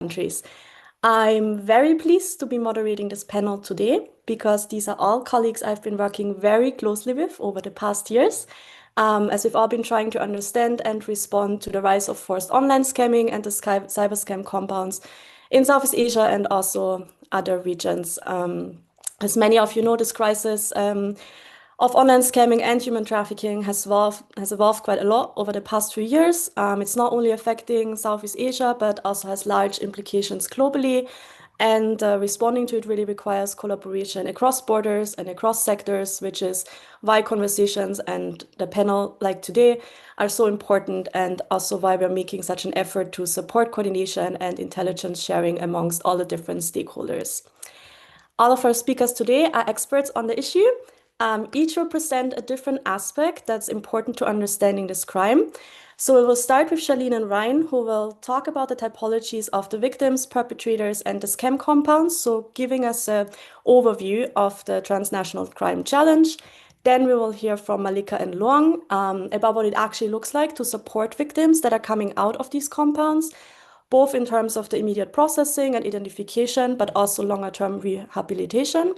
countries. I'm very pleased to be moderating this panel today because these are all colleagues I've been working very closely with over the past years, as we've all been trying to understand and respond to the rise of forced online scamming and the cyber scam compounds in Southeast Asia and also other regions. As many of you know, this crisis of online scamming and human trafficking has evolved quite a lot over the past few years. It's not only affecting Southeast Asia, but also has large implications globally. And responding to it really requires collaboration across borders and across sectors, which is why conversations and the panel like today are so important, and also why we're making such an effort to support coordination and intelligence sharing amongst all the different stakeholders. All of our speakers today are experts on the issue. Each will present a different aspect that's important to understanding this crime. So we will start with Charlene and Ryan, who will talk about the typologies of the victims, perpetrators, and the scam compounds, so giving us an overview of the transnational crime challenge. Then we will hear from Malika and Luang about what it actually looks like to support victims that are coming out of these compounds, both in terms of the immediate processing and identification, but also longer-term rehabilitation.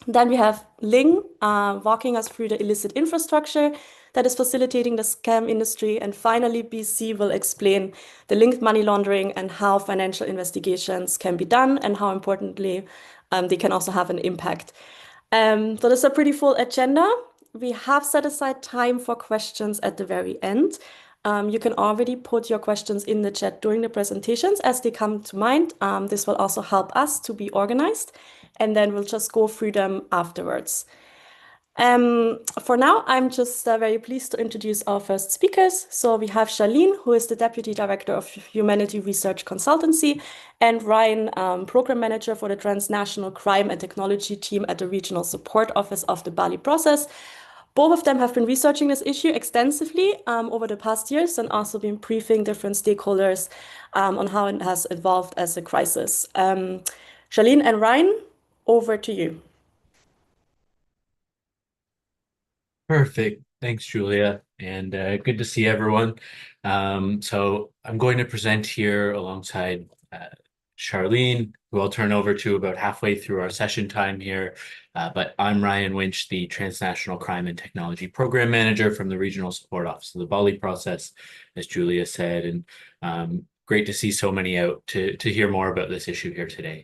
Then we have Ling walking us through the illicit infrastructure that is facilitating the scam industry. And finally, BC will explain the linked money laundering and how financial investigations can be done and how importantly they can also have an impact. So this is a pretty full agenda. We have set aside time for questions at the very end. You can already put your questions in the chat during the presentations as they come to mind. This will also help us to be organized, and then we'll just go through them afterwards. For now, I'm just very pleased to introduce our first speakers. So we have Charlene, who is the Deputy Director of Humanity Research Consultancy, and Ryan, Program Manager for the Transnational Crime and Technology Team at the Regional Support Office of the Bali Process. Both of them have been researching this issue extensively over the past years and also been briefing different stakeholders on how it has evolved as a crisis. Charlene and Ryan, over to you. Perfect. Thanks, Julia, and good to see everyone. So I'm going to present here alongside Charlene, who I'll turn over to about halfway through our session time here. But I'm Ryan Winch, the Transnational Crime and Technology Program Manager from the Regional Support Office of the Bali Process, as Julia said, and great to see so many out to hear more about this issue here today.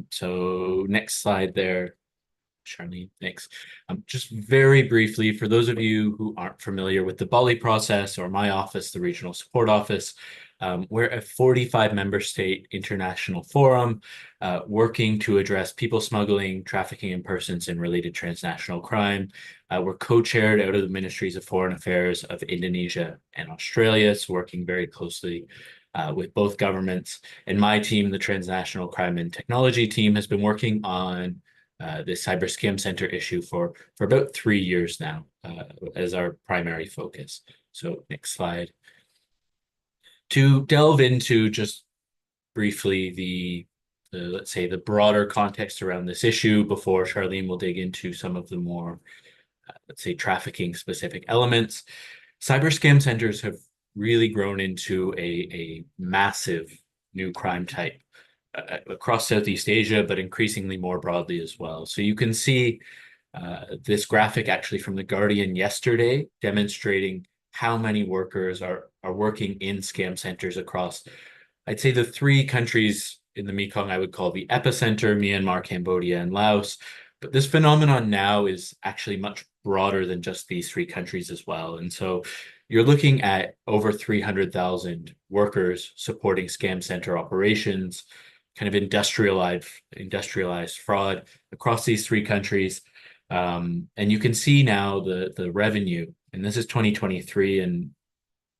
So next slide there. Charlene, thanks. Just very briefly, for those of you who aren't familiar with the Bali process or my office, the Regional Support Office, we're a 45-member state international forum working to address people smuggling, trafficking in persons, and related transnational crime. We're co-chaired out of the Ministries of Foreign Affairs of Indonesia and Australia, so working very closely with both governments. And my team, the Transnational Crime and Technology Team, has been working on the cyber scam center issue for about 3 years now as our primary focus. So next slide. To delve into just briefly the let's say the broader context around this issue before Charlene will dig into some of the more let's say trafficking specific elements. Cyber scam centers have really grown into a massive new crime type across Southeast Asia, but increasingly more broadly as well. So you can see this graphic actually from The Guardian yesterday demonstrating how many workers are working in scam centers across, I'd say, the 3 countries in the Mekong I would call the epicenter: Myanmar, Cambodia, and Laos. But this phenomenon now is actually much broader than just these 3 countries as well. And so you're looking at over 300,000 workers supporting scam center operations, kind of industrialized fraud across these 3 countries. And you can see now the revenue, and this is 2023, and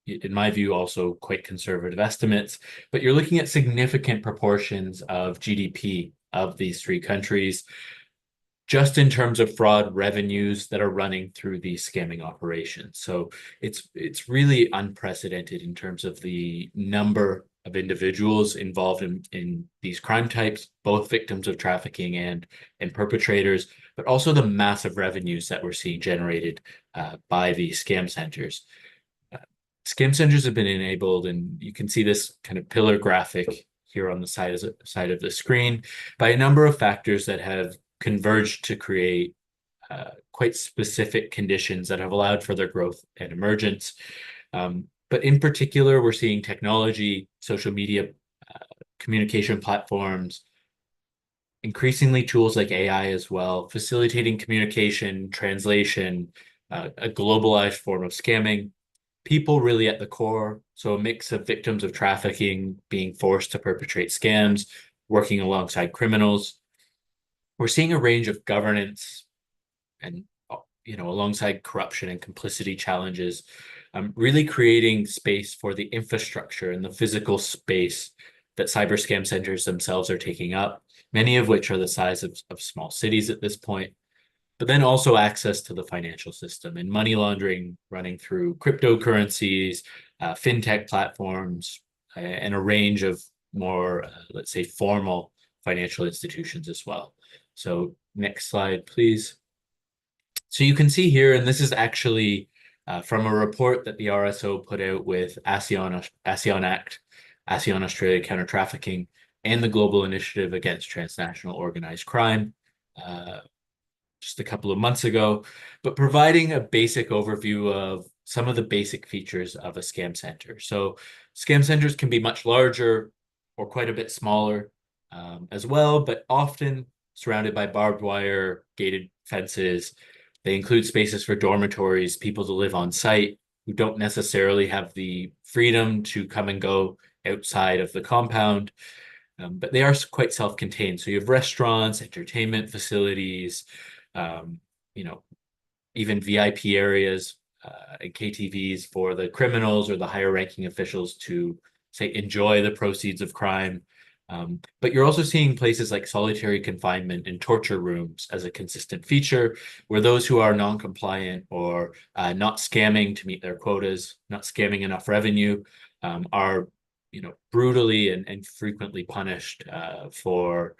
in my view, also quite conservative estimates, but you're looking at significant proportions of GDP of these 3 countries, just in terms of fraud revenues that are running through these scamming operations. So it's really unprecedented in terms of the number of individuals involved in these crime types, both victims of trafficking and perpetrators, but also the massive revenues that we're seeing generated by these scam centers. Scam centers have been enabled, and you can see this kind of pillar graphic here on the side of the screen, by a number of factors that have converged to create quite specific conditions that have allowed for their growth and emergence. But in particular, we're seeing technology, social media, communication platforms, increasingly tools like AI as well, facilitating communication, translation, a globalized form of scamming, people really at the core. So a mix of victims of trafficking being forced to perpetrate scams, working alongside criminals. We're seeing a range of governance and alongside corruption and complicity challenges, really creating space for the infrastructure and the physical space that cyber scam centers themselves are taking up, many of which are the size of small cities at this point, but then also access to the financial system and money laundering running through cryptocurrencies, fintech platforms, and a range of more, let's say, formal financial institutions as well. So next slide, please. So you can see here, and this is actually from a report that the RSO put out with ASEAN Act, ASEAN Australia Counter Trafficking, and the Global Initiative Against Transnational Organized Crime just a couple of months ago, but providing a basic overview of some of the basic features of a scam center. So scam centers can be much larger or quite a bit smaller as well, but often surrounded by barbed wire, gated fences. They include spaces for dormitories, people to live on site who don't necessarily have the freedom to come and go outside of the compound, but they are quite self-contained. So you have restaurants, entertainment facilities, um, you know, even VIP areas and KTVs for the criminals or the higher ranking officials to, say, enjoy the proceeds of crime. But you're also seeing places like solitary confinement and torture rooms as a consistent feature, where those who are non-compliant or not scamming to meet their quotas, not scamming enough revenue, are brutally and frequently punished for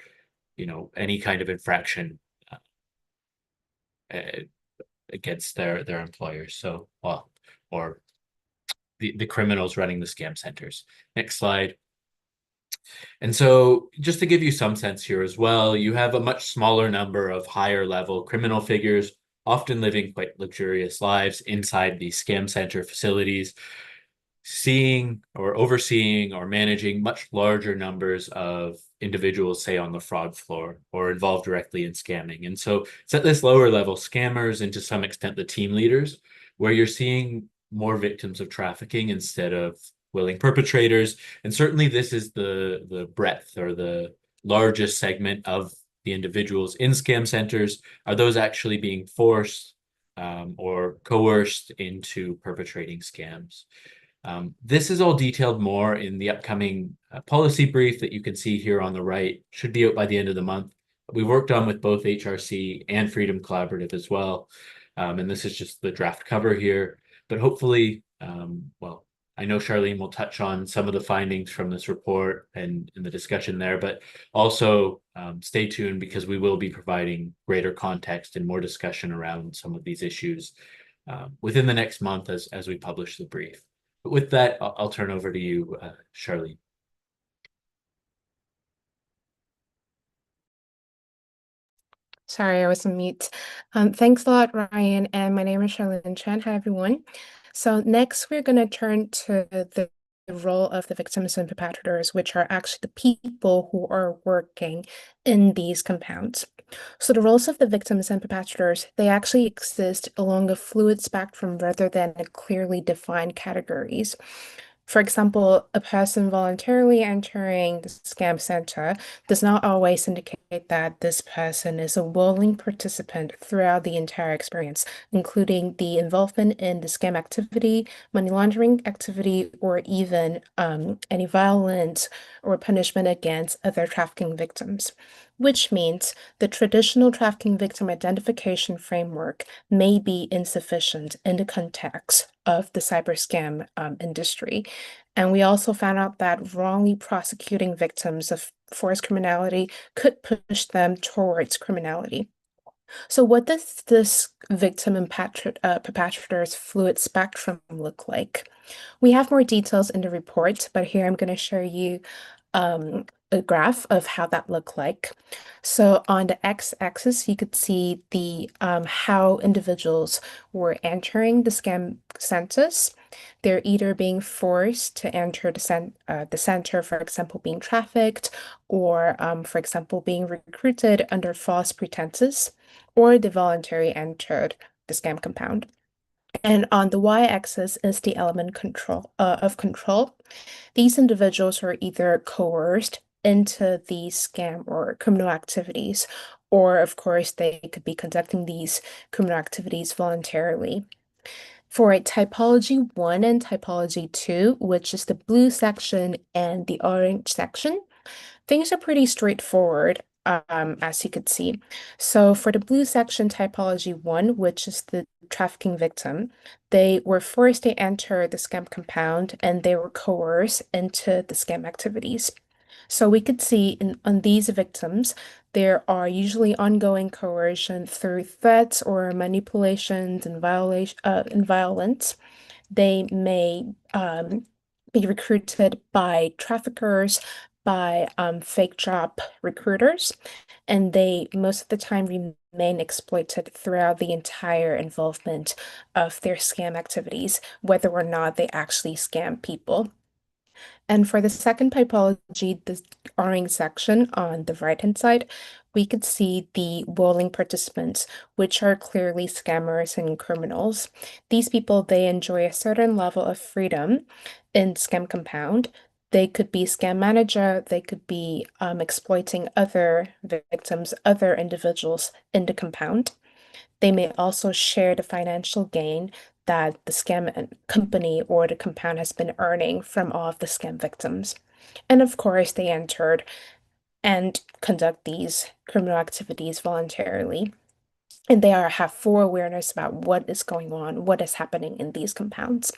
any kind of infraction uh, against their employers. So, well, or the criminals running the scam centers. Next slide. And so just to give you some sense here as well, you have a much smaller number of higher level criminal figures, often living quite luxurious lives inside these scam center facilities, seeing or overseeing or managing much larger numbers of individuals, say on the fraud floor or involved directly in scamming. And so it's at this lower level, scammers and to some extent the team leaders, where you're seeing more victims of trafficking instead of willing perpetrators. And certainly this is the breadth or the largest segment of the individuals in scam centers are those actually being forced or coerced into perpetrating scams. This is all detailed more in the upcoming policy brief that you can see here on the right. Should be out by the end of the month. We worked on with both HRC and Freedom Collaborative as well. And this is just the draft cover here. But hopefully, well, I know Charlene will touch on some of the findings from this report and in the discussion there, but also stay tuned because we will be providing greater context and more discussion around some of these issues within the next month as we publish the brief. But with that, I'll turn over to you, Charlene. Sorry, I was on mute. Thanks a lot, Ryan. And my name is Charlene Chen. Hi, everyone. So next, we're going to turn to the role of the victims and perpetrators, which are actually the people who are working in these compounds. So the roles of the victims and perpetrators, they actually exist along a fluid spectrum rather than a clearly defined categories. For example, a person voluntarily entering the scam center does not always indicate that this person is a willing participant throughout the entire experience, including the involvement in the scam activity, money laundering activity, or even any violence or punishment against other trafficking victims. Which means the traditional trafficking victim identification framework may be insufficient in the context of the cyber scam industry. And we also found out that wrongly prosecuting victims of forced criminality could push them towards criminality. So what does this victim and perpetrator's fluid spectrum look like? We have more details in the report, but here I'm going to show you a graph of how that looked like. So on the x-axis, you could see the how individuals were entering the scam census. They're either being forced to enter the center, for example, being trafficked, or for example, being recruited under false pretenses, or they voluntarily entered the scam compound. And on the y-axis is the element of control. These individuals are either coerced into these scam or criminal activities, or of course, they could be conducting these criminal activities voluntarily. For a typology 1 and typology 2, which is the blue section and the orange section, things are pretty straightforward, as you could see. So for the blue section typology 1, which is the trafficking victim, they were forced to enter the scam compound and they were coerced into the scam activities. So we could see on these victims, there are usually ongoing coercion through threats or manipulations and violence. They may be recruited by traffickers, by fake job recruiters, and they most of the time remain exploited throughout the entire involvement of their scam activities, whether or not they actually scam people. And for the second typology, the orange section on the right-hand side, we could see the willing participants, which are clearly scammers and criminals. These people, they enjoy a certain level of freedom in scam compound. They could be scam manager, they could be exploiting other victims, other individuals in the compound. They may also share the financial gain that the scam company or the compound has been earning from all of the scam victims. And of course, they entered and conduct these criminal activities voluntarily. And they have full awareness about what is going on, what is happening in these compounds.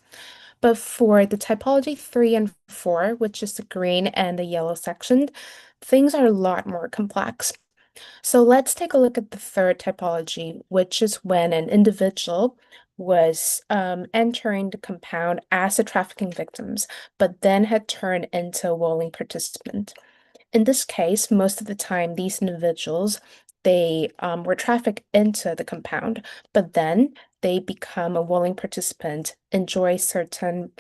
But for the typology 3 and 4, which is the green and the yellow section, things are a lot more complex. So let's take a look at the third typology, which is when an individual was entering the compound as a trafficking victims, but then had turned into a willing participant. In this case, most of the time, these individuals, they were trafficked into the compound, but then they become a willing participant, enjoy certain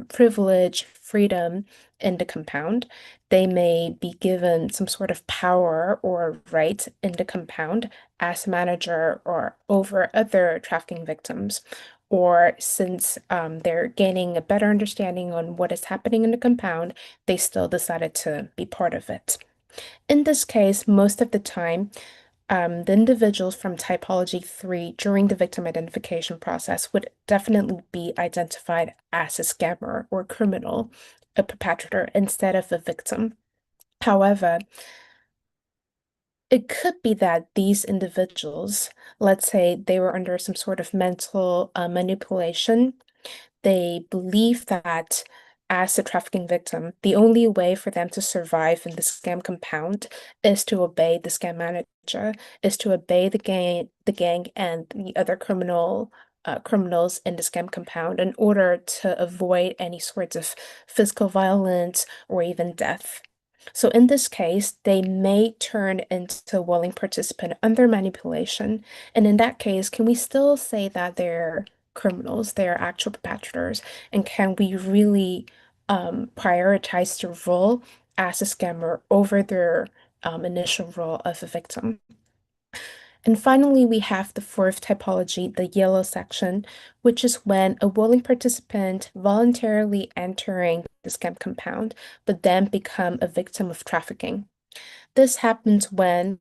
privilege, freedom in the compound. They may be given some sort of power or right in the compound as manager or over other trafficking victims. Or since they're gaining a better understanding on what is happening in the compound, they still decided to be part of it. In this case, most of the time, the individuals from typology 3 during the victim identification process would definitely be identified as a scammer or criminal, a perpetrator, instead of a victim. However, it could be that these individuals, let's say they were under some sort of mental manipulation. They believe that as a trafficking victim, the only way for them to survive in the scam compound is to obey the scam manager, is to obey the gang and the other criminals in the scam compound in order to avoid any sorts of physical violence or even death. So in this case, they may turn into a willing participant under manipulation. And in that case, can we still say that they're criminals, they're actual perpetrators? And can we really prioritize their role as a scammer over their initial role of a victim? And finally, we have the fourth typology, the yellow section, which is when a willing participant voluntarily entering the scam compound, but then become a victim of trafficking. This happens when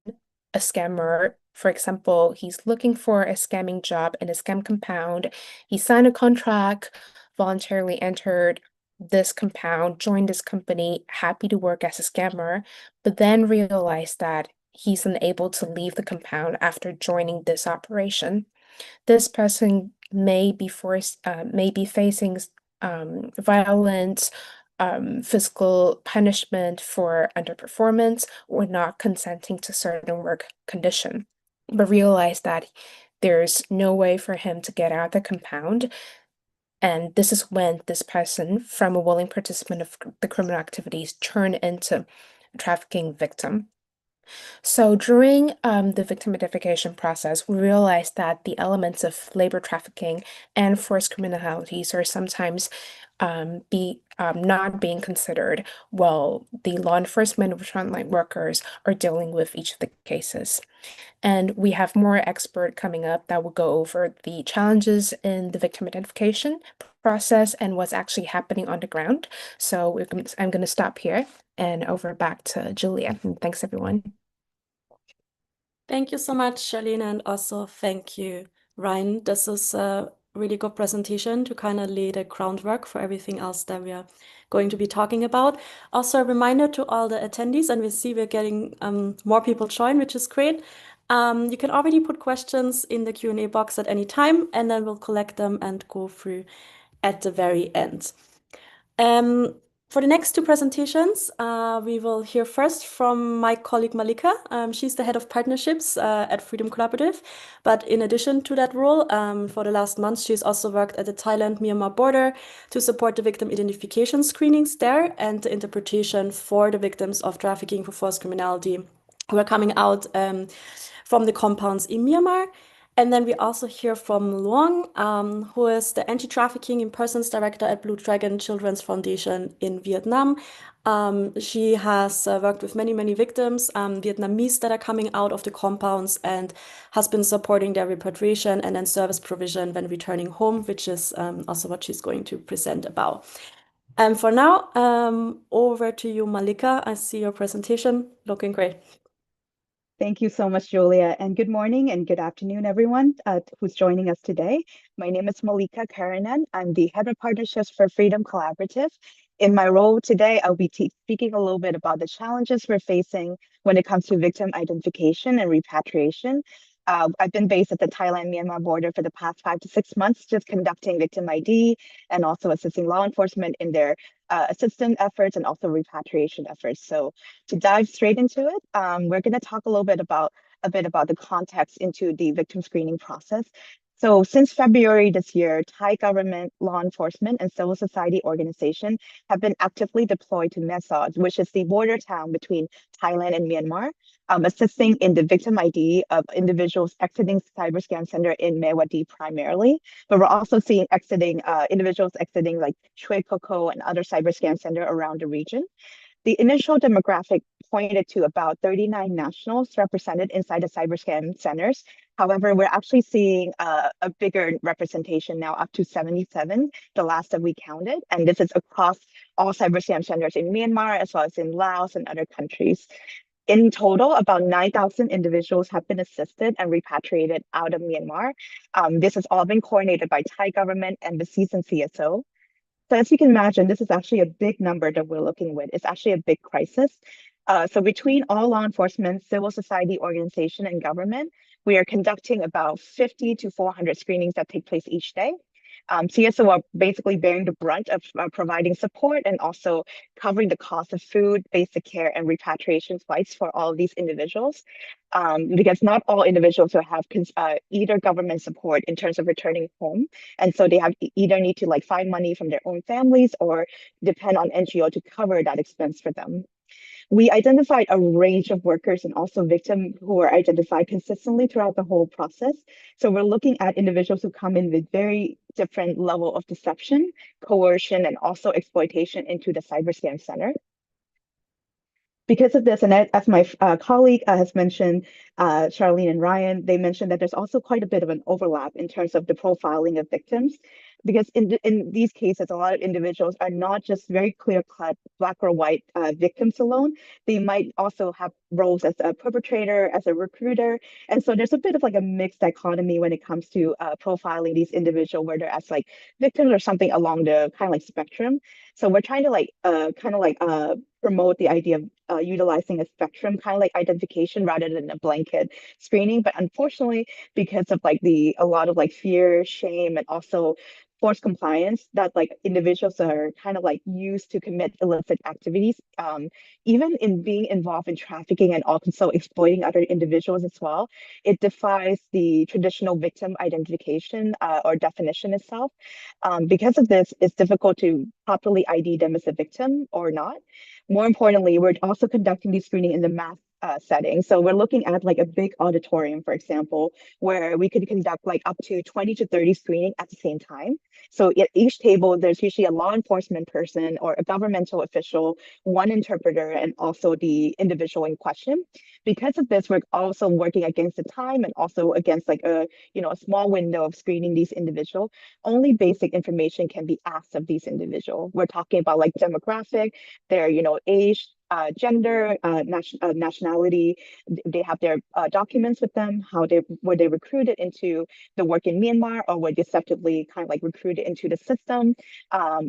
a scammer, for example, he's looking for a scamming job in a scam compound. He signed a contract, voluntarily entered this compound, joined this company, happy to work as a scammer, but then realized that he's unable to leave the compound after joining this operation. This person may be facing violence, physical punishment for underperformance or not consenting to certain work condition, but realize that there's no way for him to get out of the compound. And this is when this person, from a willing participant of the criminal activities, turn into a trafficking victim. So during the victim identification process, we realized that the elements of labor trafficking and forced criminalities are sometimes not being considered while the law enforcement or frontline workers are dealing with each of the cases. And we have more expert coming up that will go over the challenges in the victim identification process and what's actually happening on the ground. So I'm going to stop here and over back to Julia. And thanks, everyone. Thank you so much, Charlene, and also thank you, Ryan. This is a really good presentation to kind of lay the groundwork for everything else that we are going to be talking about. Also, a reminder to all the attendees, and we see we're getting more people join, which is great. You can already put questions in the Q&A box at any time, and then we'll collect them and go through at the very end. For the next two presentations, we will hear first from my colleague Malika. She's the head of partnerships at Freedom Collaborative. But in addition to that role, for the last month, she's also worked at the Thailand-Myanmar border to support the victim identification screenings there and the interpretation for the victims of trafficking for forced criminality who are coming out from the compounds in Myanmar. And then we also hear from Luong, who is the Anti-Trafficking in Persons Director at Blue Dragon Children's Foundation in Vietnam. She has worked with many, many victims, Vietnamese that are coming out of the compounds, and has been supporting their repatriation and then service provision when returning home, which is also what she's going to present about. And for now, over to you, Malika. I see your presentation looking great. Thank you so much, Julia, and good morning and good afternoon, everyone who's joining us today. My name is Malika Karanan. I'm the Head of Partnerships for Freedom Collaborative. In my role today, I'll be speaking a little bit about the challenges we're facing when it comes to victim identification and repatriation. I've been based at the Thailand-Myanmar border for the past 5 to 6 months, just conducting victim ID and also assisting law enforcement in their assistance efforts and also repatriation efforts. So to dive straight into it, we're going to talk a little bit about the context into the victim screening process. So since February this year, Thai government, law enforcement, and civil society organizations have been actively deployed to Mae Sot, which is the border town between Thailand and Myanmar, assisting in the victim ID of individuals exiting cyber scam center in Mae Wadi primarily. But we're also seeing individuals exiting like Chue Koko and other cyber scam center around the region. The initial demographic pointed to about 39 nationals represented inside the cyber scam centers. However, we're actually seeing a bigger representation now, up to 77, the last that we counted. And this is across all cyber scam centers in Myanmar, as well as in Laos and other countries. In total, about 9,000 individuals have been assisted and repatriated out of Myanmar. This has all been coordinated by Thai government, embassies, and CSO. So as you can imagine, this is actually a big number that we're looking with. It's actually a big crisis. So between all law enforcement, civil society organization, and government, we are conducting about 50 to 400 screenings that take place each day. CSO are basically bearing the brunt of providing support and also covering the cost of food, basic care, and repatriation flights for all of these individuals. Because not all individuals will have either government support in terms of returning home. And so they have either need to like find money from their own families or depend on NGO to cover that expense for them. We identified a range of workers and also victims who were identified consistently throughout the whole process. So we're looking at individuals who come in with very different level of deception, coercion, and also exploitation into the cyber scam center. Because of this, and as my colleague has mentioned, Charlene and Ryan, they mentioned that there's also quite a bit of an overlap in terms of the profiling of victims. Because in these cases, a lot of individuals are not just very clear-cut black or white victims alone. They might also have roles as a perpetrator, as a recruiter. And so there's a bit of like a mixed dichotomy when it comes to profiling these individuals, whether as like victims or something along the kind of like spectrum. So we're trying to promote the idea of utilizing a spectrum kind of like identification rather than a blanket screening. But unfortunately, because of like a lot of like fear, shame, and also forced compliance that like individuals are kind of like used to commit illicit activities, even in being involved in trafficking and also exploiting other individuals as well. It defies the traditional victim identification or definition itself. Because of this, it's difficult to properly ID them as a victim or not. More importantly, we're also conducting the screening in the mass setting. So we're looking at like a big auditorium, for example, where we could conduct like up to 20 to 30 screening at the same time. So at each table, there's usually a law enforcement person or a governmental official, one interpreter, and also the individual in question. Because of this, we're also working against the time and also against like a small window of screening these individuals. Only basic information can be asked of these individuals. We're talking about like demographic, their age, gender, nationality. They have their documents with them. Were they recruited into the work in Myanmar, or were deceptively kind of like recruited into the system?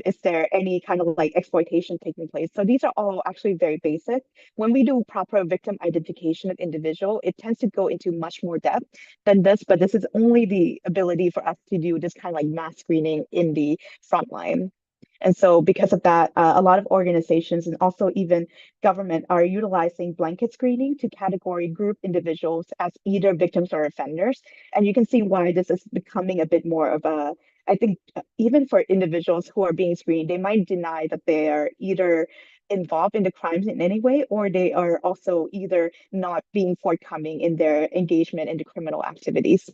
Is there any kind of like exploitation taking place? So these are all actually very basic. When we do proper victim identification of individual, it tends to go into much more depth than this, but this is only the ability for us to do this kind of like mass screening in the front line. And so because of that, a lot of organizations and also even government are utilizing blanket screening to category group individuals as either victims or offenders. And you can see why this is becoming a bit more of a, I think, even for individuals who are being screened, they might deny that they are either involved in the crimes in any way, or they are also either not being forthcoming in their engagement in the criminal activities.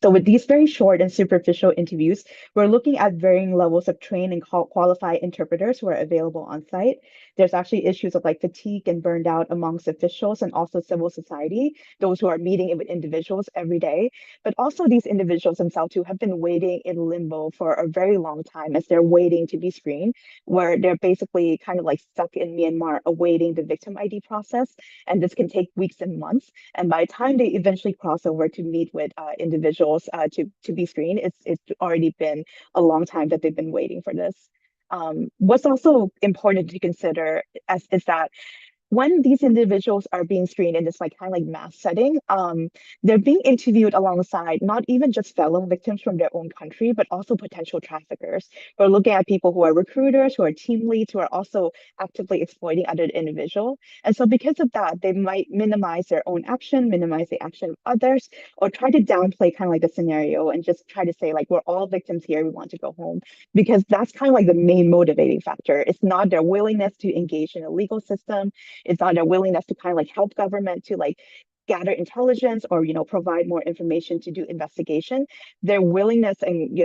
So with these very short and superficial interviews, we're looking at varying levels of trained and qualified interpreters who are available on site. There's actually issues of like fatigue and burned out amongst officials and also civil society, those who are meeting with individuals every day. But also these individuals themselves who have been waiting in limbo for a very long time as they're waiting to be screened, where they're basically kind of like stuck in Myanmar awaiting the victim ID process. And this can take weeks and months. And by the time they eventually cross over to meet with individuals to be screened, it's already been a long time that they've been waiting for this. What's also important to consider is that when these individuals are being screened in this like kind of like mass setting, they're being interviewed alongside not even just fellow victims from their own country, but also potential traffickers. We're looking at people who are recruiters, who are team leads, who are also actively exploiting other individuals. And so because of that, they might minimize their own action, minimize the action of others, or try to downplay kind of like the scenario and just try to say like, we're all victims here, we want to go home. Because that's kind of like the main motivating factor. It's not their willingness to engage in a legal system. It's not their willingness to kind of like help government to like gather intelligence or provide more information to do investigation. Their willingness and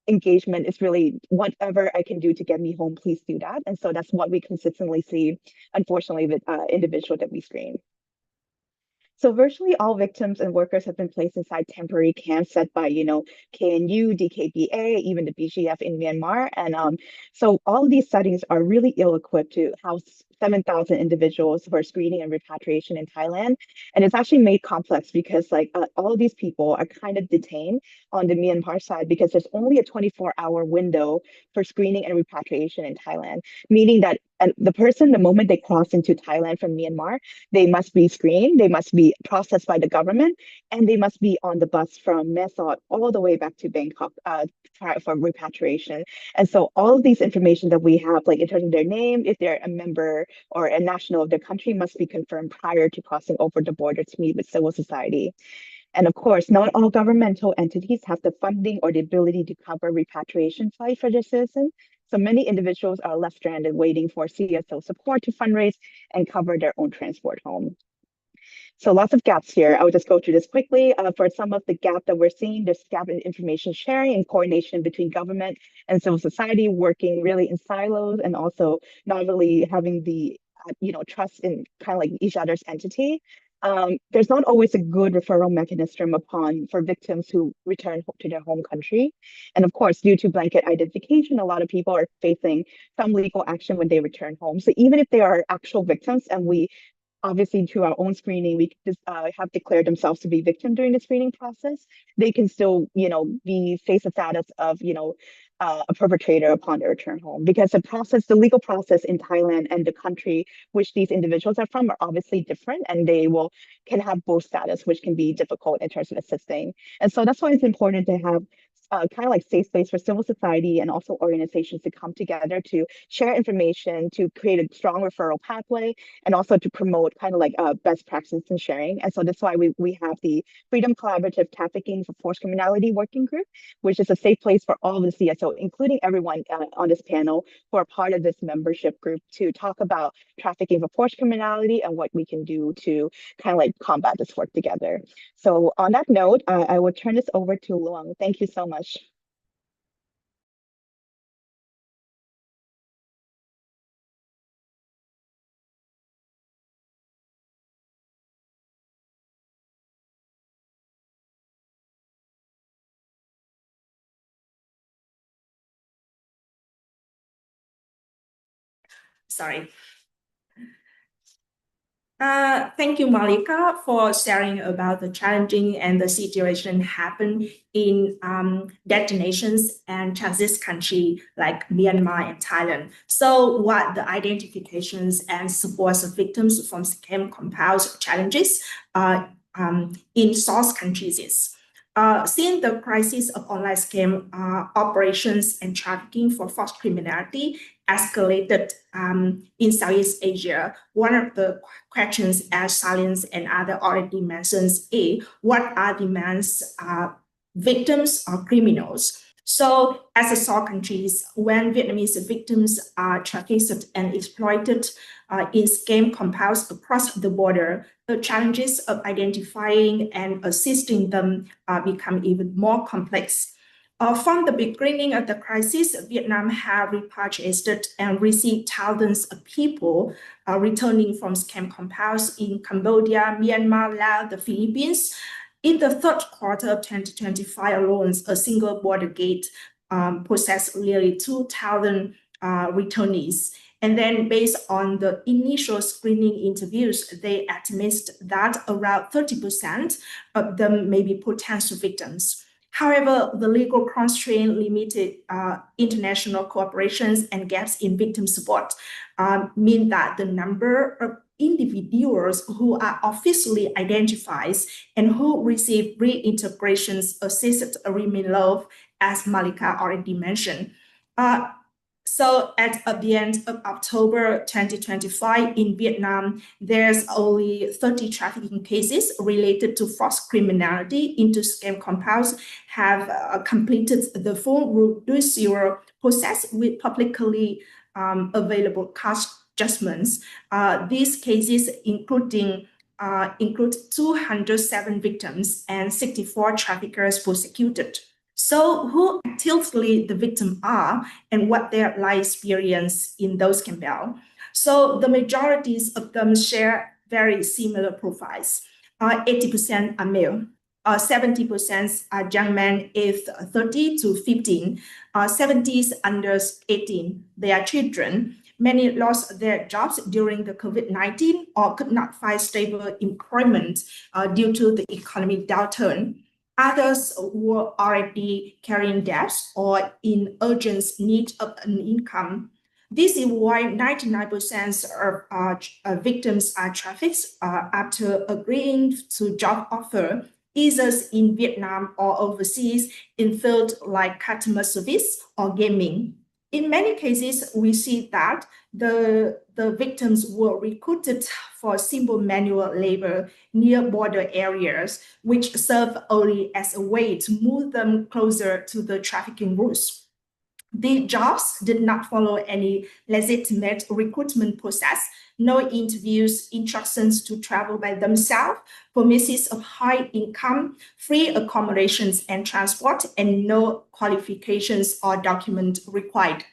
engagement is really whatever I can do to get me home, please do that. And so that's what we consistently see, unfortunately, with individuals that we screen. So virtually all victims and workers have been placed inside temporary camps set by, KNU, DKBA, even the BGF in Myanmar. And so all of these settings are really ill-equipped to house 7,000 individuals for screening and repatriation in Thailand. And it's actually made complex because like all of these people are kind of detained on the Myanmar side because there's only a 24-hour window for screening and repatriation in Thailand, meaning that the person, the moment they cross into Thailand from Myanmar, they must be screened, they must be processed by the government, and they must be on the bus from Mae Sot all the way back to Bangkok for repatriation. And so all of these information that we have, like in terms of their name, if they're a member or a national of their country, must be confirmed prior to crossing over the border to meet with civil society. And of course, not all governmental entities have the funding or the ability to cover repatriation flights for their citizens. So many individuals are left stranded waiting for CSO support to fundraise and cover their own transport home. So lots of gaps here. I will just go through this quickly. For some of the gap that we're seeing, there's gap in information sharing and coordination between government and civil society working really in silos and also not really having the trust in kind of like each other's entity. There's not always a good referral mechanism for victims who return to their home country. And of course, due to blanket identification, a lot of people are facing some legal action when they return home. So even if they are actual victims and we obviously through our own screening, we have declared themselves to be victim during the screening process, they can still, face a status of, a perpetrator upon their return home because the legal process in Thailand and the country which these individuals are from are obviously different and they can have both status, which can be difficult in terms of assisting. And so that's why it's important to have kind of like safe space for civil society and also organizations to come together to share information, to create a strong referral pathway, and also to promote kind of like best practices in sharing. And so that's why we have the Freedom Collaborative Trafficking for Forced Criminality Working Group, which is a safe place for all of the CSO, including everyone on this panel who are part of this membership group, to talk about trafficking for forced criminality and what we can do to kind of like combat this work together. So on that note, I will turn this over to Luang. Thank you so much. Sorry. Thank you, Malika, for sharing about the challenging and the situation happen in destinations and transit country like Myanmar and Thailand. So what the identifications and supports of victims from scam compounds challenges in source countries is. Since the crisis of online scam operations and trafficking for forced criminality escalated in Southeast Asia, one of the questions, as Silence and other already mentions, is what are demands victims or criminals? So as a source countries, when Vietnamese victims are trafficked and exploited in scam compounds across the border, the challenges of identifying and assisting them become even more complex. From the beginning of the crisis, Vietnam have repatriated and received thousands of people returning from scam compounds in Cambodia, Myanmar, Laos, the Philippines. In the third quarter of 2025 alone, a single border gate processed nearly 2,000 returnees. And then based on the initial screening interviews, they estimate that around 30% of them may be potential victims. However, the legal constraint, limited international cooperations, and gaps in victim support mean that the number of individuals who are officially identified and who receive reintegrations assisted remain low, as Malika already mentioned. So at the end of October 2025 in Vietnam, there's only 30 trafficking cases related to forced criminality into scam compounds have completed the full Route 0 process with publicly available cash judgments. These cases include 207 victims and 64 traffickers prosecuted. So who actively the victim are and what their life experience in those campaigns. So the majorities of them share very similar profiles. 80% are male. 70% are young men aged 30 to 15. 70s under 18. They are children. Many lost their jobs during the COVID-19 or could not find stable employment due to the economic downturn. Others were already carrying debts or in urgent need of an income. This is why 99% of victims are trafficked after agreeing to job offer, either in Vietnam or overseas in fields like customer service or gaming. In many cases, we see that the victims were recruited for simple manual labor near border areas, which serve only as a way to move them closer to the trafficking routes. The jobs did not follow any legitimate recruitment process, no interviews, instructions to travel by themselves, promises of high income, free accommodations and transport, and no qualifications or document required.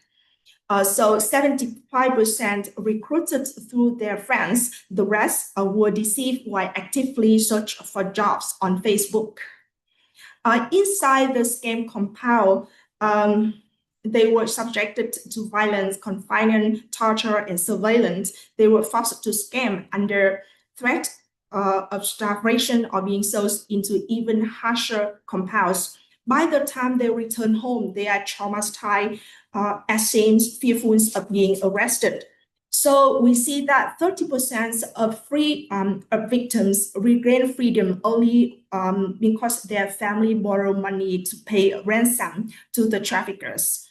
So 75% recruited through their friends. The rest were deceived while actively searching for jobs on Facebook. Inside the scam compound, they were subjected to violence, confinement, torture, and surveillance. They were forced to scam under threat of starvation or being sold into even harsher compounds. By the time they return home, they are traumatized, ashamed, fearful of being arrested. So we see that 30% of victims regain freedom only because their family borrow money to pay ransom to the traffickers.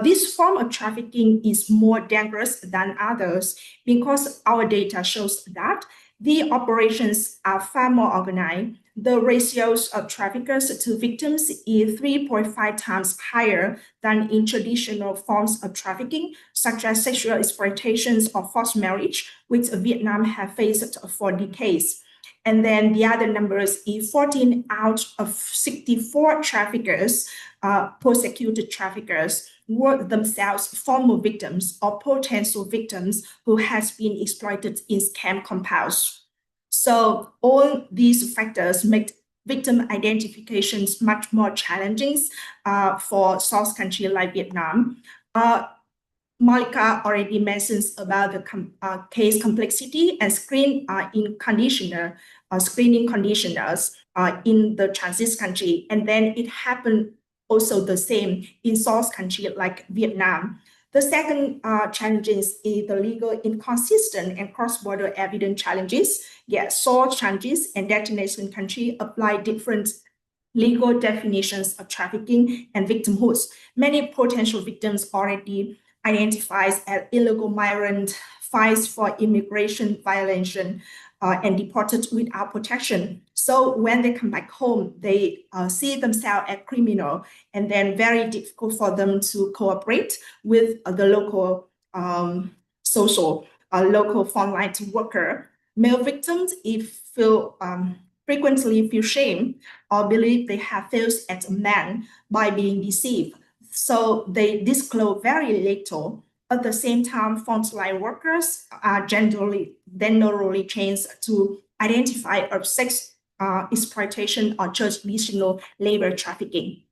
This form of trafficking is more dangerous than others because our data shows that the operations are far more organized. The ratios of traffickers to victims is 3.5 times higher than in traditional forms of trafficking, such as sexual exploitation or forced marriage, which Vietnam have faced for decades. And then the other numbers is 14 out of 64 traffickers, prosecuted traffickers, were themselves former victims or potential victims who has been exploited in scam compounds. So all these factors make victim identifications much more challenging for source country like Vietnam. Malika already mentions about the case complexity and screening conditioners in the transit country, and then it happened also the same in source country like Vietnam. The second challenges is the legal inconsistent and cross-border evidence challenges. Yes, source countries and destination country apply different legal definitions of trafficking and victimhood. Many potential victims already identified as illegal migrant, files for immigration violation, and deported without protection. So when they come back home, they see themselves as criminal, and then very difficult for them to cooperate with the local local frontline worker. Male victims frequently feel shame or believe they have failed as a man by being deceived. So they disclose very little. At the same time, frontline workers are generally trained to identify of sex exploitation or traditional labor trafficking.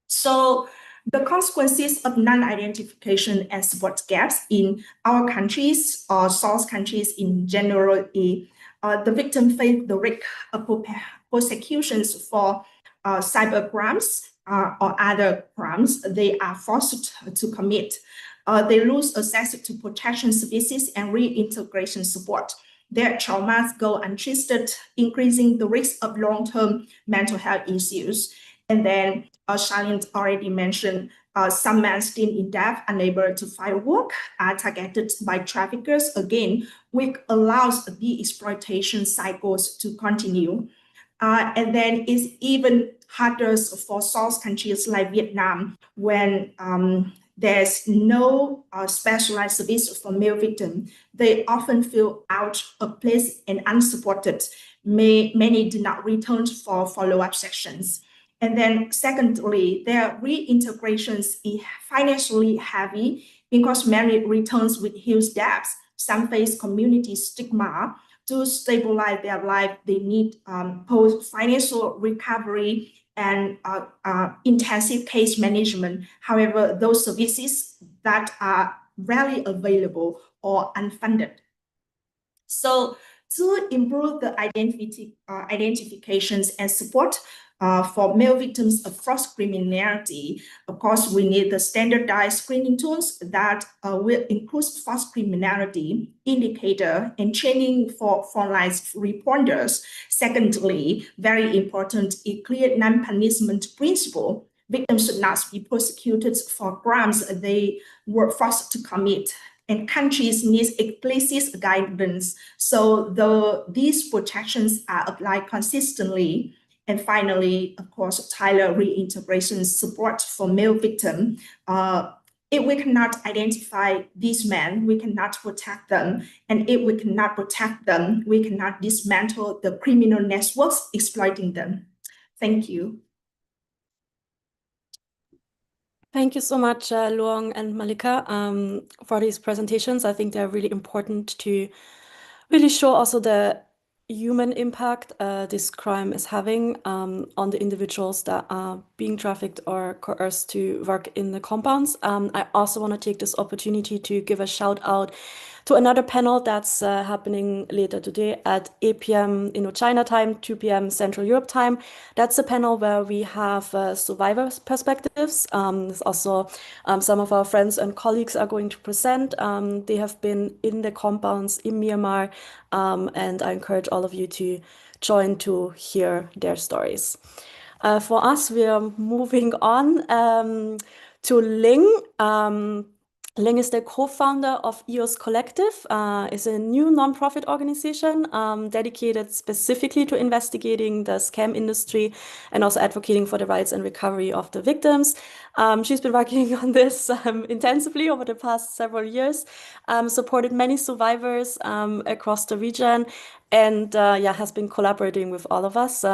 So the consequences of non-identification and support gaps in our countries or source countries in general is the victim face the risk of prosecutions for cyber crimes or other crimes they are forced to commit. They lose access to protection services and reintegration support. Their traumas go untreated, increasing the risk of long-term mental health issues. And then, Charlene already mentioned, some men still in debt, unable to find work, are targeted by traffickers again, which allows the exploitation cycles to continue. And then it's even harder for source countries like Vietnam when there's no specialized service for male victims. They often feel out of place and unsupported. Many do not return for follow-up sessions. And then secondly, their reintegrations is financially heavy because many returns with huge debts. Some face community stigma. To stabilize their life, they need post-financial recovery and intensive case management. However, those services that are rarely available or unfunded. So to improve the identifications and support for male victims of forced criminality, of course, we need the standardized screening tools that will include forced criminality indicator and training for frontline responders. Secondly, very important, a clear non-punishment principle. Victims should not be prosecuted for crimes they were forced to commit. And countries need explicit guidance so these protections are applied consistently. And finally, of course, tailored reintegration support for male victims. If we cannot identify these men, we cannot protect them. And if we cannot protect them, we cannot dismantle the criminal networks exploiting them. Thank you. Thank you so much, Luong and Malika, for these presentations. I think they're really important to really show also the human impact this crime is having on the individuals that are being trafficked or coerced to work in the compounds. I also want to take this opportunity to give a shout out to another panel that's happening later today at 8 p.m. China time, 2 p.m. Central Europe time. That's a panel where we have survivors' perspectives. There's also some of our friends and colleagues are going to present. They have been in the compounds in Myanmar, and I encourage all of you to join to hear their stories. For us, we are moving on to Ling. Ling is the co-founder of EOS Collective. It's a new nonprofit organization dedicated specifically to investigating the scam industry and also advocating for the rights and recovery of the victims. She's been working on this intensively over the past several years, supported many survivors across the region, and has been collaborating with all of us.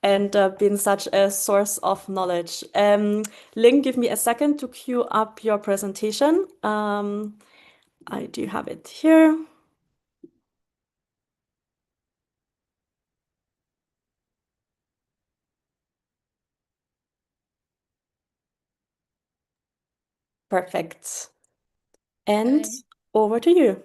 And been such a source of knowledge. Ling, give me a second to queue up your presentation. I do have it here. Perfect. And over to you.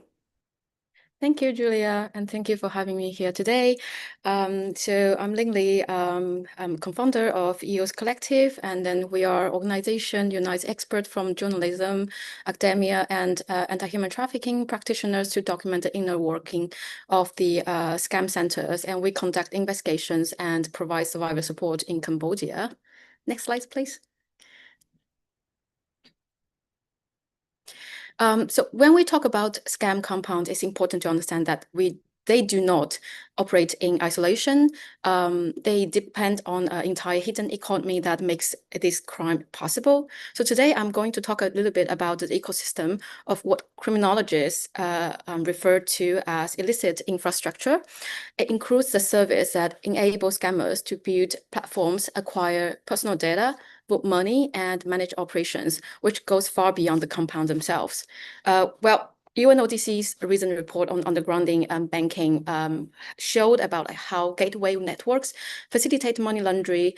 Thank you, Julia, and thank you for having me here today. So I'm Ling Li. I'm co-founder of EOS Collective, and then we are an organization unites experts from journalism, academia, and anti-human trafficking practitioners to document the inner working of the scam centers, and we conduct investigations and provide survivor support in Cambodia. Next slide, please. So when we talk about scam compound, it's important to understand that they do not operate in isolation. They depend on an entire hidden economy that makes this crime possible. So today I'm going to talk a little bit about the ecosystem of what criminologists refer to as illicit infrastructure. It includes the service that enables scammers to build platforms, acquire personal data, book money, and manage operations, which goes far beyond the compound themselves. UNODC's recent report on undergrounding banking showed about how gateway networks facilitate money laundering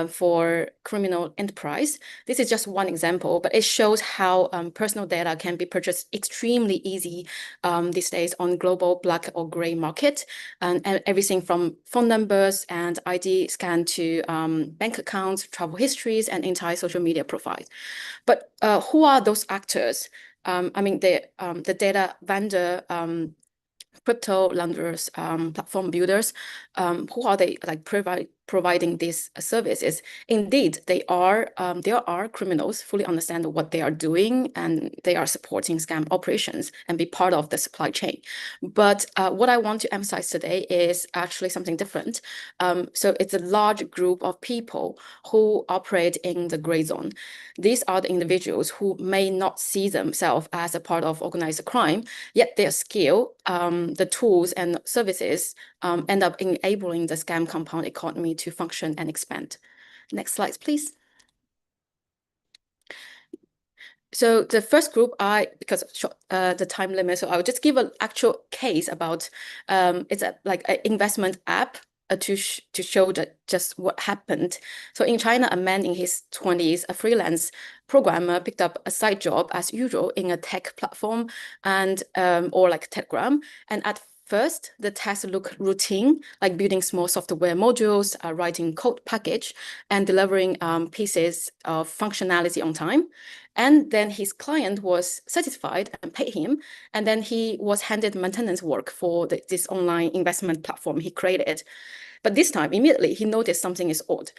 for criminal enterprise. This is just one example, but it shows how personal data can be purchased extremely easy these days on global black or gray market, and everything from phone numbers and ID scan to bank accounts, travel histories, and entire social media profiles. But who are those actors? I mean, the data vendor, crypto lenders, platform builders, who are they like providing these services? Indeed, there are criminals fully understand what they are doing, and they are supporting scam operations and be part of the supply chain. But what I want to emphasize today is actually something different. So it's a large group of people who operate in the gray zone. These are the individuals who may not see themselves as a part of organized crime, yet their skill, the tools and services end up enabling the scam compound economy to function and expand. Next slide, please. So the first group, because of the time limit, so I'll just give an actual case about, it's like an investment app to show that just what happened. So in China, a man in his 20s, a freelance programmer, picked up a side job as usual in a tech platform and or like Telegram. And at first, the tasks look routine, like building small software modules, writing code package, and delivering pieces of functionality on time. And then his client was satisfied and paid him. And then he was handed maintenance work for this online investment platform he created. But this time, immediately, he noticed something is odd.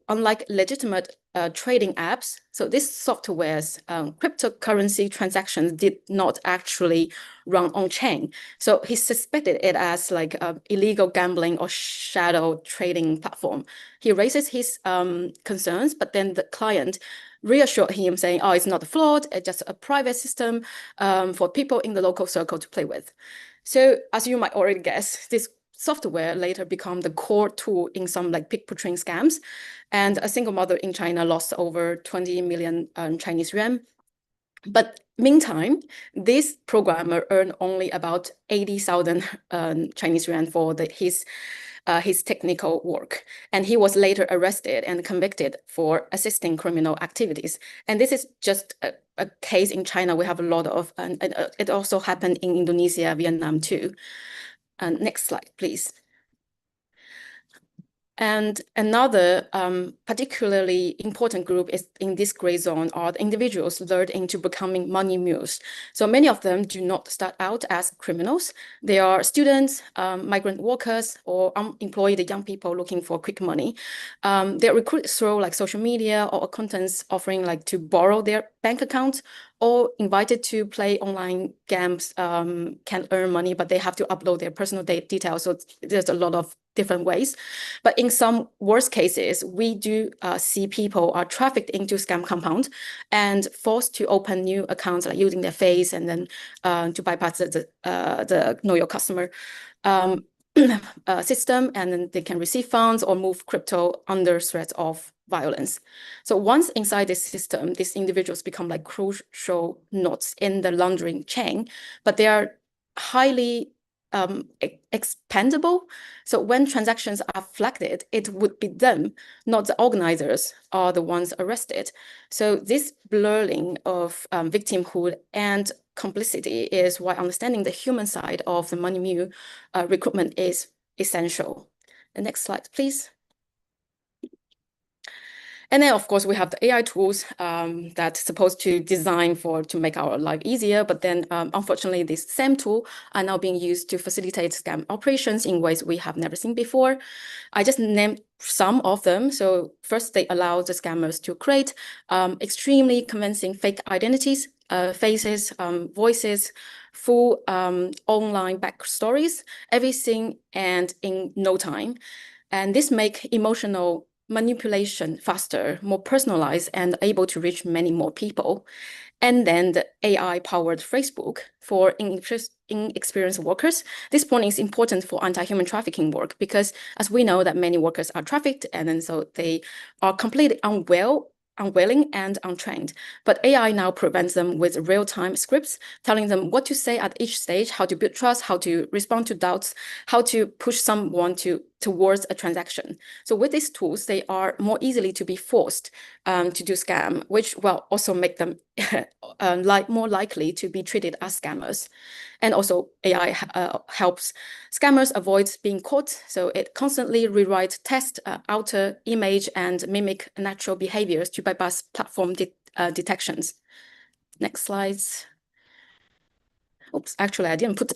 Unlike legitimate trading apps, so this software's cryptocurrency transactions did not actually run on chain. So he suspected it as like illegal gambling or shadow trading platform. He raises his concerns, but then the client reassured him saying, oh, it's not a fraud, it's just a private system for people in the local circle to play with. So as you might already guess, this software later become the core tool in some like pig portraying scams. And a single mother in China lost over 20 million Chinese yuan. But meantime, this programmer earned only about 80,000 Chinese yuan for his technical work. And he was later arrested and convicted for assisting criminal activities. And this is just a case in China we have a lot of, and it also happened in Indonesia, Vietnam too. Next slide, please. And another particularly important group is in this gray zone are the individuals lured into becoming money mules. So many of them do not start out as criminals. They are students, migrant workers, or unemployed young people looking for quick money. They're recruited through like social media or accountants offering like to borrow their bank account, or invited to play online games, can earn money, but they have to upload their personal details. So there's a lot of different ways. But in some worst cases, we do see people are trafficked into scam compound and forced to open new accounts, like using their face, and then to bypass the know your customer system, and then they can receive funds or move crypto under threat of violence. So once inside this system, these individuals become like crucial nodes in the laundering chain, but they are highly expandable. So when transactions are flagged, it would be them, not the organizers, are the ones arrested. So this blurring of victimhood and complicity is why understanding the human side of the money mule recruitment is essential. The next slide, please. And then, of course, we have the AI tools that's supposed to design to make our life easier. But then, unfortunately, these same tools are now being used to facilitate scam operations in ways we have never seen before. I just named some of them. So first, they allow the scammers to create extremely convincing fake identities, faces, voices, full online backstories, everything, and in no time. And this make emotional manipulation faster, more personalized, and able to reach many more people. And then the AI-powered Facebook for inexperienced workers. This point is important for anti-human trafficking work because, as we know, that many workers are trafficked, and then so they are completely unwilling and untrained. But AI now prevents them with real-time scripts, telling them what to say at each stage, how to build trust, how to respond to doubts, how to push someone towards a transaction. So with these tools, they are more easily to be forced to do scam, which will also make them more likely to be treated as scammers. And also AI helps scammers avoid being caught. So it constantly rewrites text, alter image, and mimic natural behaviors to bypass platform detections. Next slides. Oops, actually, I didn't put.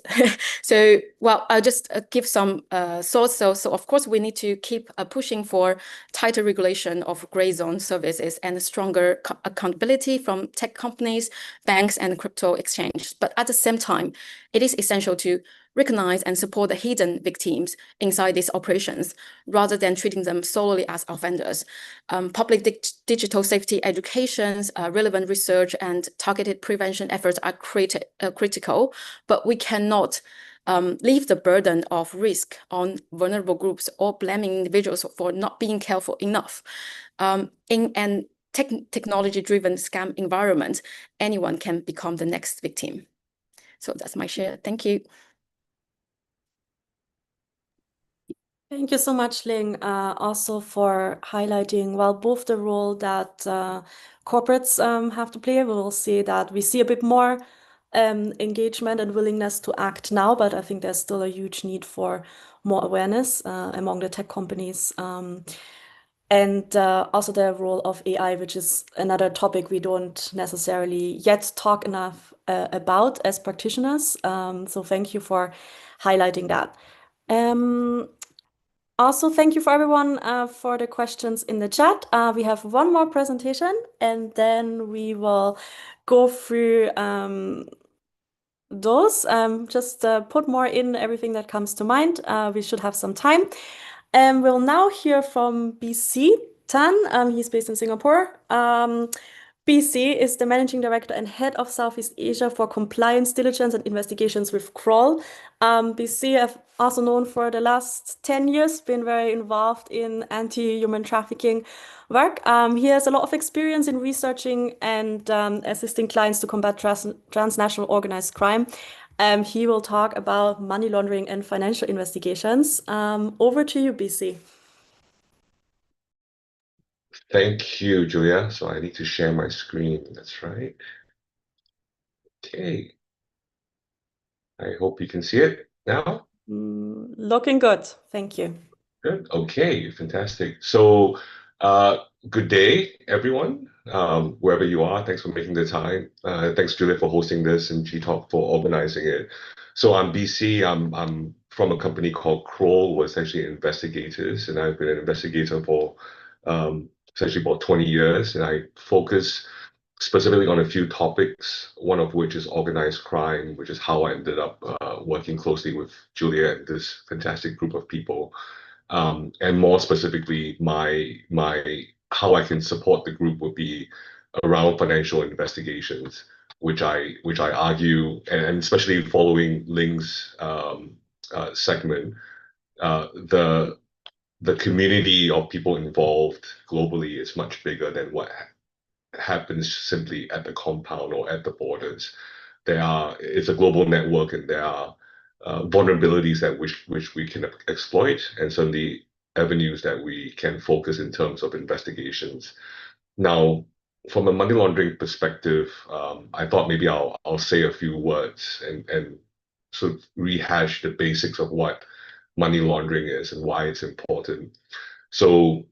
So, well, I'll just give some thoughts. So, of course, we need to keep pushing for tighter regulation of gray zone services and stronger accountability from tech companies, banks, and crypto exchanges. But at the same time, it is essential to recognize and support the hidden victims inside these operations, rather than treating them solely as offenders. Public digital safety educations, relevant research, and targeted prevention efforts are critical, but we cannot leave the burden of risk on vulnerable groups or blaming individuals for not being careful enough. In an technology-driven scam environment, anyone can become the next victim. So that's my share. Thank you. Thank you so much, Ling, also for highlighting, well, both the role that corporates have to play. We will see that we see a bit more engagement and willingness to act now, but I think there's still a huge need for more awareness among the tech companies. And also the role of AI, which is another topic we don't necessarily yet talk enough about as practitioners. So thank you for highlighting that. Also, thank you for everyone for the questions in the chat. We have one more presentation, and then we will go through those. Just put more in everything that comes to mind. We should have some time. We'll now hear from BC Tan. He's based in Singapore. BC is the Managing Director and Head of Southeast Asia for Compliance, Diligence, and Investigations with Kroll. BC, I've also known for the last 10 years, been very involved in anti-human trafficking work. He has a lot of experience in researching and assisting clients to combat transnational organized crime. He will talk about money laundering and financial investigations. Over to you, BC. Thank you, Julia. So I need to share my screen. That's right. Okay. I hope you can see it now. Looking good. Thank you. Good. Okay, fantastic. So, good day, everyone, wherever you are. Thanks for making the time. Thanks, Julia, for hosting this and GI-TOC for organizing it. So I'm BC. I'm from a company called Kroll. We're essentially investigators, and I've been an investigator for essentially about 20 years, and I focus specifically on a few topics, one of which is organized crime, which is how I ended up working closely with Julia and this fantastic group of people. And more specifically, my how I can support the group would be around financial investigations, which I argue, and especially following Ling's segment, the community of people involved globally is much bigger than what happens simply at the compound or at the borders. It's a global network, and there are vulnerabilities that which we can exploit, and certainly avenues that we can focus in terms of investigations. Now, from a money laundering perspective, I thought maybe I'll say a few words and sort of rehash the basics of what money laundering is and why it's important. So,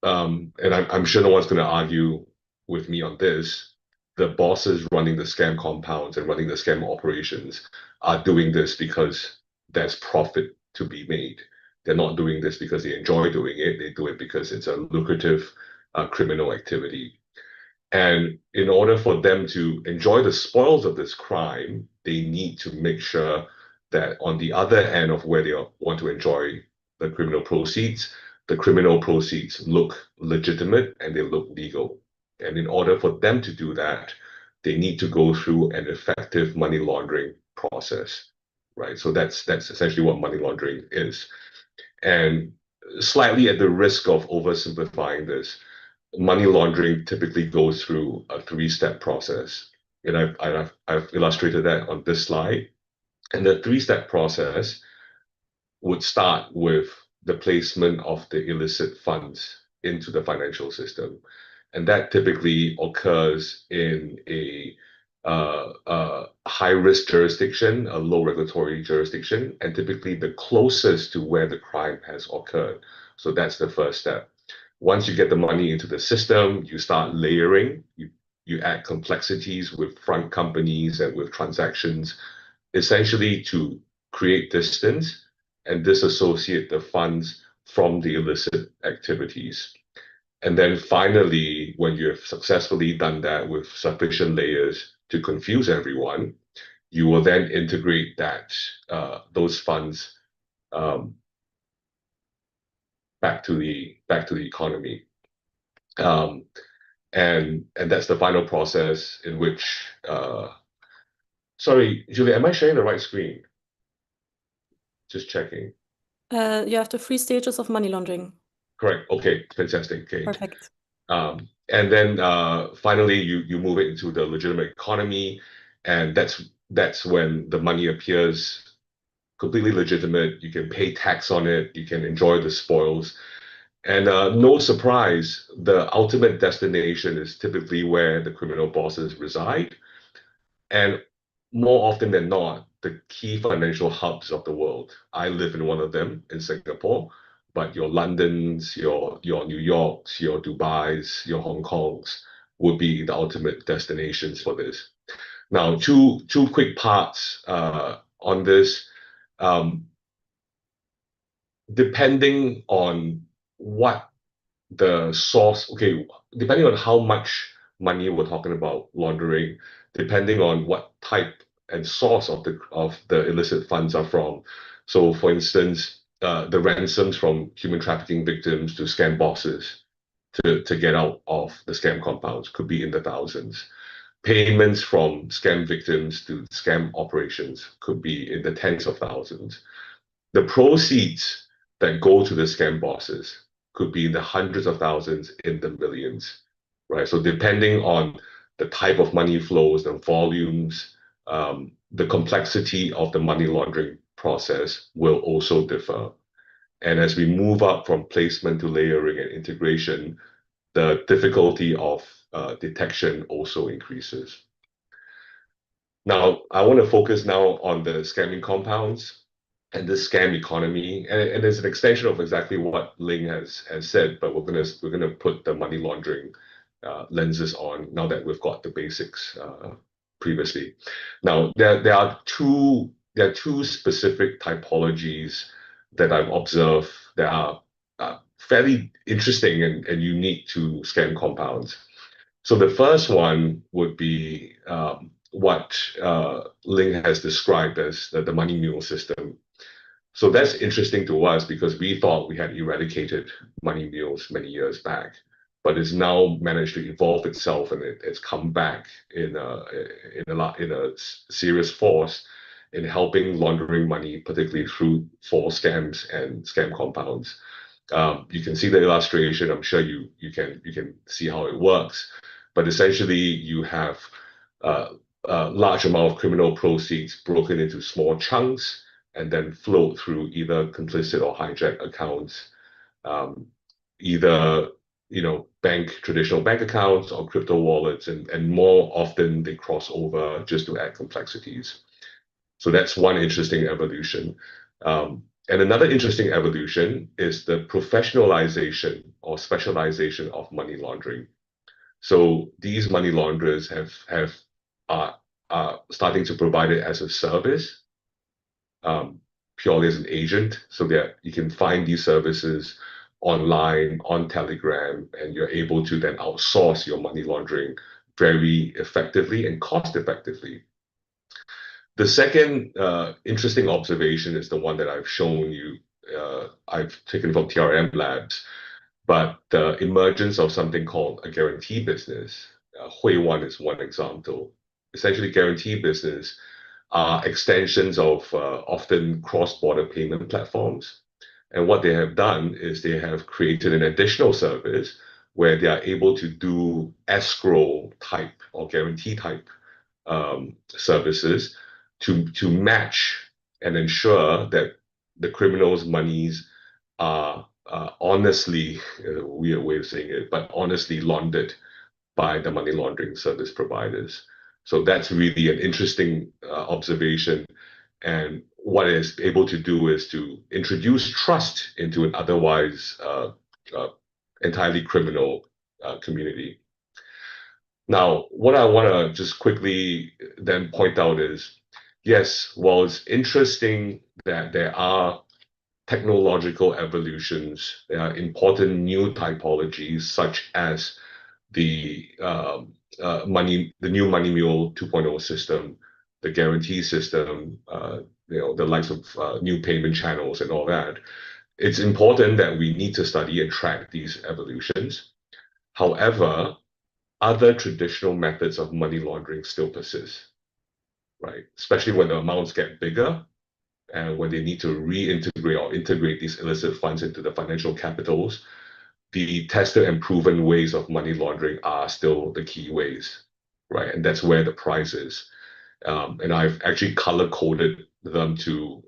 and I'm sure no one's going to argue with me on this. The bosses running the scam compounds and running the scam operations are doing this because there's profit to be made. They're not doing this because they enjoy doing it. They do it because it's a lucrative criminal activity. And in order for them to enjoy the spoils of this crime, they need to make sure that on the other end of where they want to enjoy the criminal proceeds look legitimate and they look legal. And in order for them to do that, they need to go through an effective money laundering process, right? So that's essentially what money laundering is. And slightly at the risk of oversimplifying this, money laundering typically goes through a three-step process. And I've illustrated that on this slide. And the three-step process would start with the placement of the illicit funds into the financial system. And that typically occurs in a high risk jurisdiction, a low regulatory jurisdiction, and typically the closest to where the crime has occurred. So that's the first step. Once you get the money into the system, you start layering, you add complexities with front companies and with transactions, essentially to create distance and disassociate the funds from the illicit activities. And then finally, when you've successfully done that with sufficient layers to confuse everyone, you will then integrate those funds back to the economy. And that's the final process in which sorry, Julia, am I sharing the right screen? Just checking. You have the three stages of money laundering. Correct. Okay, fantastic. Okay. Perfect. And then finally, you move it into the legitimate economy, and that's when the money appears completely legitimate. You can pay tax on it. You can enjoy the spoils. And no surprise, the ultimate destination is typically where the criminal bosses reside. And more often than not, the key financial hubs of the world. I live in one of them in Singapore, but your Londons, your New Yorks, your Dubais, your Hong Kongs would be the ultimate destinations for this. Now, two quick parts on this. Depending on what the source, okay, depending on how much money we're talking about laundering, depending on what type and source of the illicit funds are from. So, for instance, the ransoms from human trafficking victims to scam bosses to get out of the scam compounds could be in the thousands. Payments from scam victims to scam operations could be in the tens of thousands. The proceeds that go to the scam bosses could be in the hundreds of thousands, in the millions, right? So depending on the type of money flows, the volumes, the complexity of the money laundering process will also differ. And as we move up from placement to layering and integration, the difficulty of detection also increases. Now, I want to focus now on the scamming compounds and this scam economy, and it's an extension of exactly what Ling has said, but we're gonna put the money laundering lenses on now that we've got the basics previously. Now, there are two specific typologies that I've observed that are fairly interesting and unique to scam compounds. So the first one would be what Ling has described as the money mule system. So that's interesting to us because we thought we had eradicated money mules many years back, but it's now managed to evolve itself, and it's come back in a serious force in helping laundering money, particularly through false scams and scam compounds. You can see the illustration. I'm sure you can see how it works, but essentially you have a large amount of criminal proceeds broken into small chunks and then flowed through either complicit or hijack accounts, either traditional bank accounts or crypto wallets, and more often they cross over just to add complexities. So that's one interesting evolution. And another interesting evolution is the professionalization or specialization of money laundering. So these money launderers are starting to provide it as a service, purely as an agent, so that you can find these services online, on Telegram, and you're able to then outsource your money laundering very effectively and cost effectively. The second interesting observation is the one that I've shown you, I've taken from TRM Labs, but the emergence of something called a guarantee business. Hui Wan is one example. Essentially, guarantee business are extensions of often cross-border payment platforms. And what they have done is they have created an additional service where they are able to do escrow type or guarantee type services to match and ensure that the criminals' monies are honestly, weird way of saying it, but honestly laundered by the money laundering service providers. So that's really an interesting observation. And what it's able to do is to introduce trust into an otherwise entirely criminal community. Now, what I want to just quickly then point out is, yes, while it's interesting that there are technological evolutions, there are important new typologies such as the new Money Mule 2.0 system, the guarantee system, the likes of new payment channels and all that. It's important that we need to study and track these evolutions. However, other traditional methods of money laundering still persist, right? Especially when the amounts get bigger and when they need to reintegrate or integrate these illicit funds into the financial capitals. The tested and proven ways of money laundering are still the key ways, right? And that's where the prize is. And I've actually color-coded them to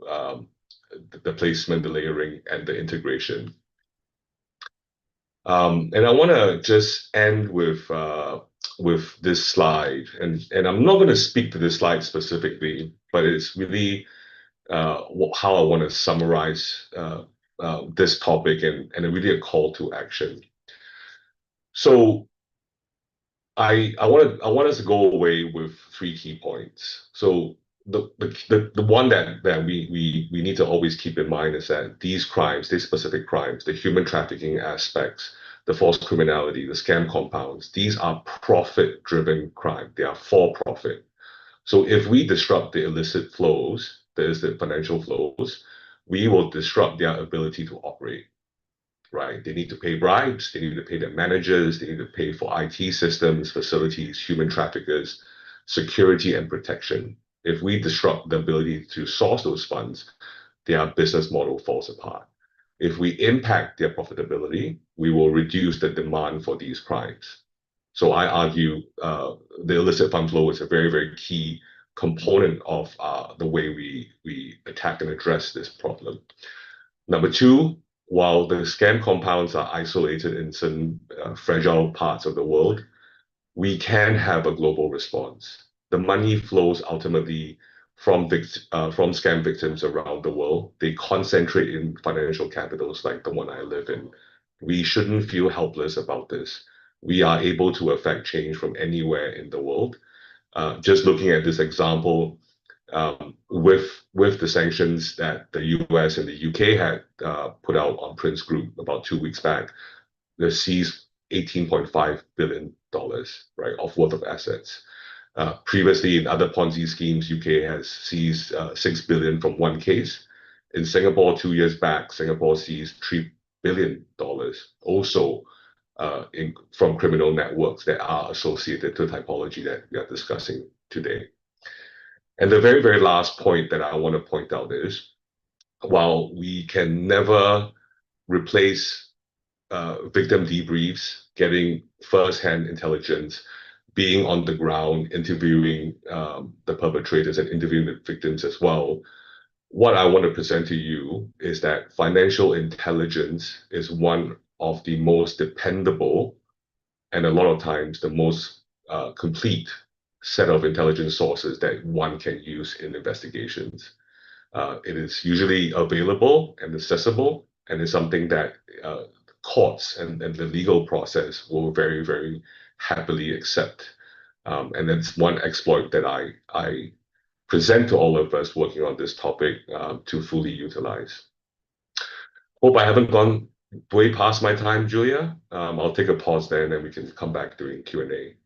the placement, the layering, and the integration. And I want to just end with this slide, and I'm not going to speak to this slide specifically, but it's really how I want to summarize this topic and really a call to action. So I want us to go away with three key points. So the one that we need to always keep in mind is that these crimes, these specific crimes, the human trafficking aspects, the false criminality, the scam compounds, these are profit-driven crime. They are for profit. So if we disrupt the illicit flows, that is the financial flows, we will disrupt their ability to operate, right? They need to pay bribes, they need to pay their managers, they need to pay for IT systems, facilities, human traffickers, security and protection. If we disrupt the ability to source those funds, their business model falls apart. If we impact their profitability, we will reduce the demand for these crimes. So I argue the illicit fund flow is a very, very key component of the way we attack and address this problem. Number two, while the scam compounds are isolated in certain fragile parts of the world, we can have a global response. the money flows ultimately from scam victims around the world. They concentrate in financial capitals like the one I live in. We shouldn't feel helpless about this. We are able to affect change from anywhere in the world. Just looking at this example, with the sanctions that the US and the UK had put out on Prince Group about 2 weeks back, they seized $18.5 billion, right, of worth of assets. Previously, in other Ponzi schemes, UK has seized $6 billion from one case. In Singapore, 2 years back, Singapore seized $3 billion, also from criminal networks that are associated to the typology that we are discussing today. And the very, very last point that I want to point out is, while we can never replace victim debriefs, getting first-hand intelligence, being on the ground, interviewing the perpetrators and interviewing the victims as well, what I want to present to you is that financial intelligence is one of the most dependable and a lot of times the most complete set of intelligence sources that one can use in investigations. It is usually available and accessible, and is something that courts and the legal process will very, very happily accept. And that's one exploit that I present to all of us working on this topic to fully utilize. Hope I haven't gone way past my time, Julia. I'll take a pause there and then we can come back during Q&A.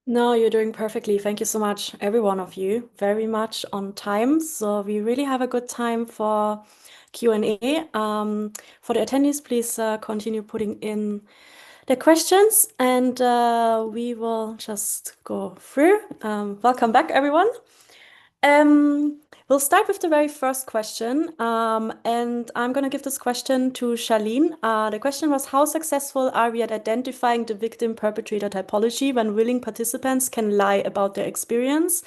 No, you're doing perfectly. Thank you so much, every one of you. Very much on time. So we really have a good time for Q&A. For the attendees, please continue putting in the questions and we will just go through. Welcome back, everyone. We'll start with the very first question, and I'm going to give this question to Charlene. The question was, how successful are we at identifying the victim-perpetrator typology when willing participants can lie about their experience?